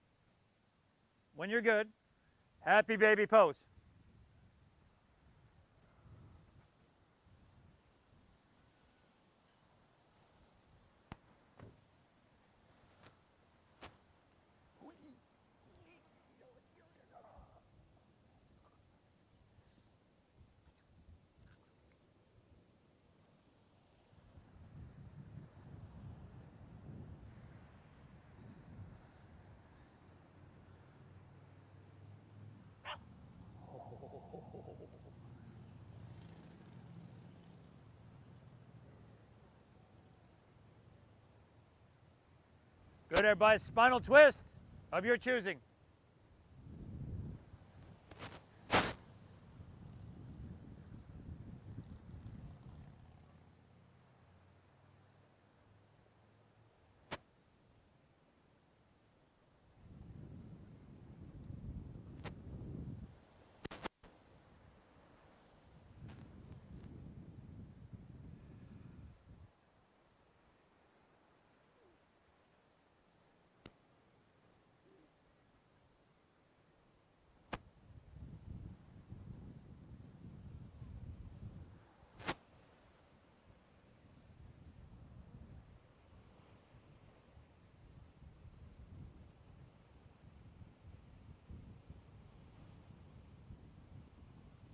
When you're good, happy baby pose. Good, everybody. Spinal twist of your choosing.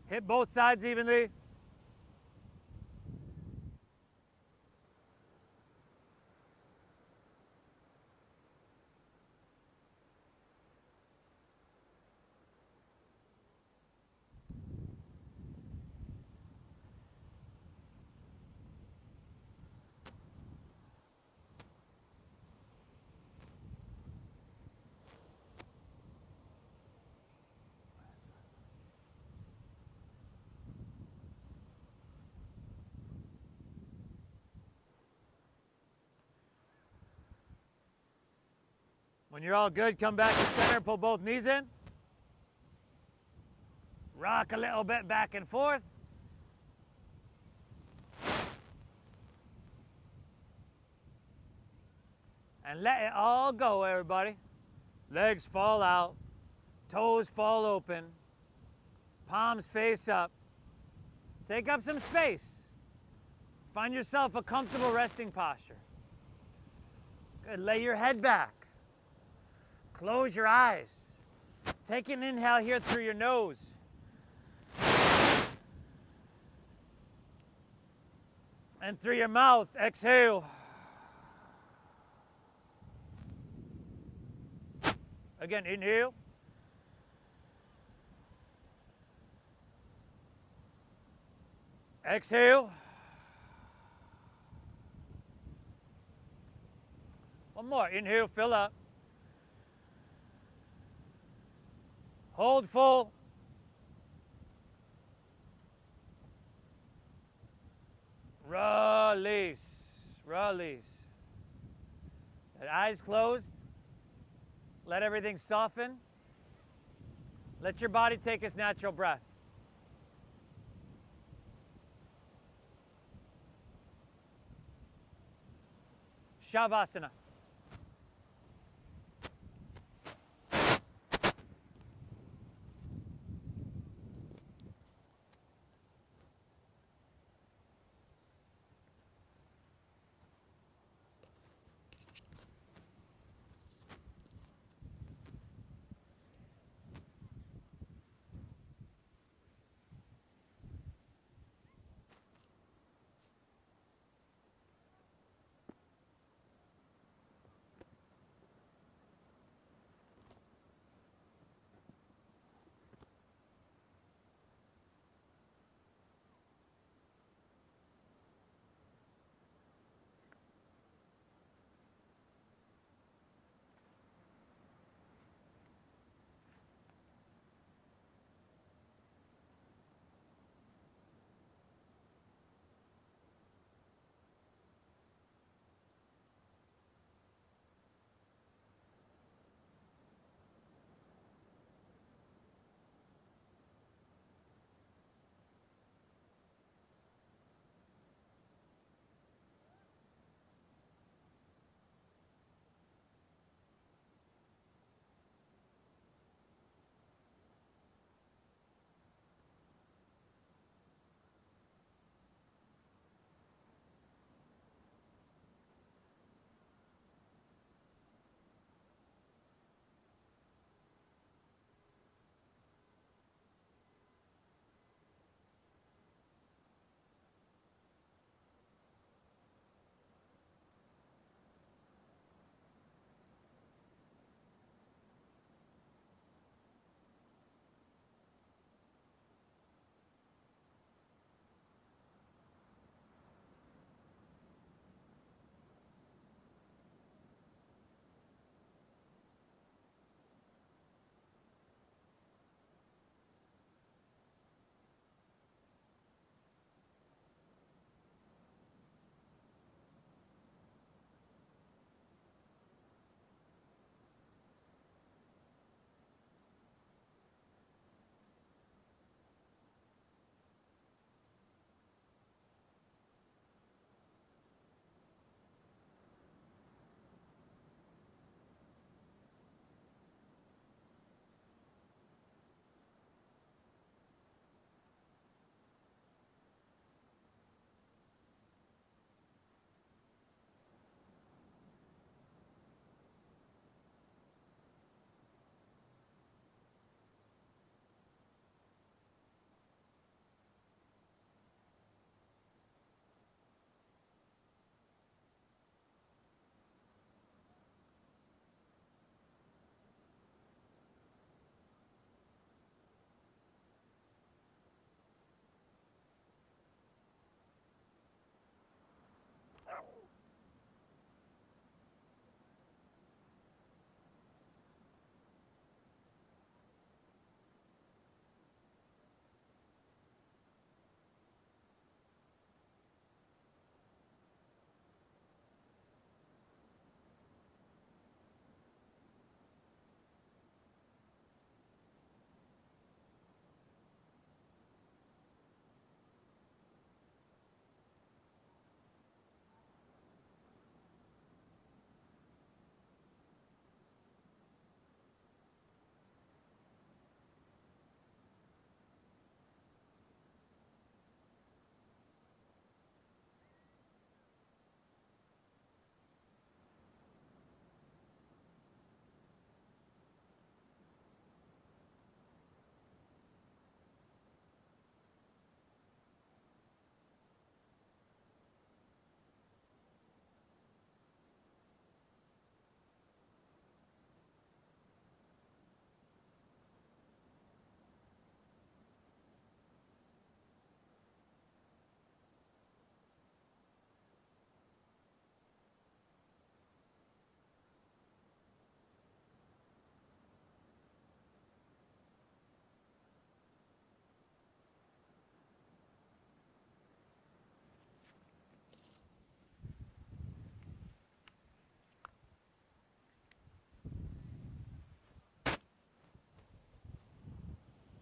Hit both sides evenly. When you're all good, come back to center, pull both knees in. Rock a little bit back and forth. And let it all go, everybody. Legs fall out, toes fall open, palms face up. Take up some space. Find yourself a comfortable resting posture. Good, lay your head back. Close your eyes. Take an inhale here through your nose. And through your mouth, exhale. Again, inhale. Exhale. One more. Inhale, fill up. Hold full. Release. Release. And eyes closed. Let everything soften. Let your body take its natural breath. Shavasana.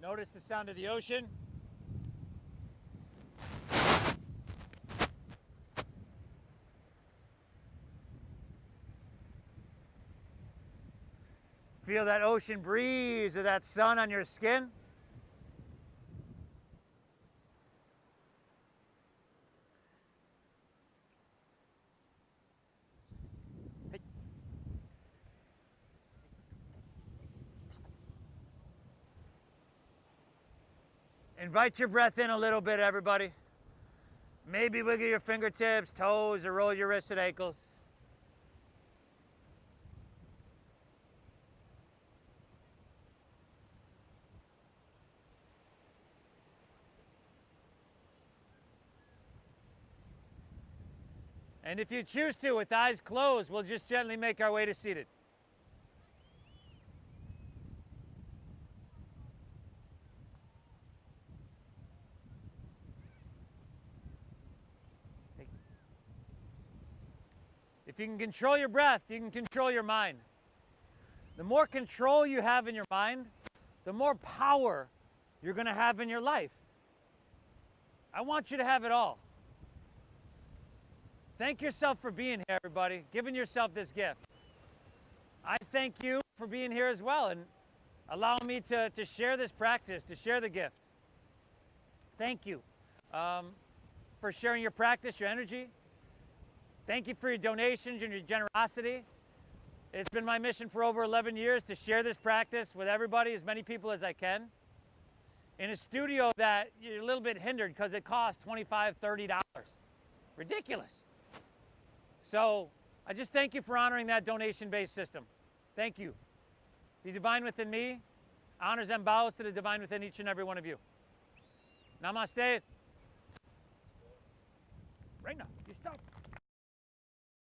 Notice the sound of the ocean. Feel that ocean breeze or that sun on your skin. Invite your breath in a little bit, everybody. Maybe wiggle your fingertips, toes, or roll your wrists and ankles. And if you choose to, with eyes closed, we'll just gently make our way to seated. If you can control your breath, you can control your mind. The more control you have in your mind, the more power you're going to have in your life. I want you to have it all. Thank yourself for being here, everybody, giving yourself this gift. I thank you for being here as well and allowing me to share this practice, to share the gift. Thank you for sharing your practice, your energy. Thank you for your donations and your generosity. It's been my mission for over 11 years to share this practice with everybody, as many people as I can, in a studio that you're a little bit hindered because it costs $25, $30. Ridiculous. So I just thank you for honoring that donation-based system. Thank you. The divine within me honors and bows to the divine within each and every one of you. Namaste. Right now, you stop.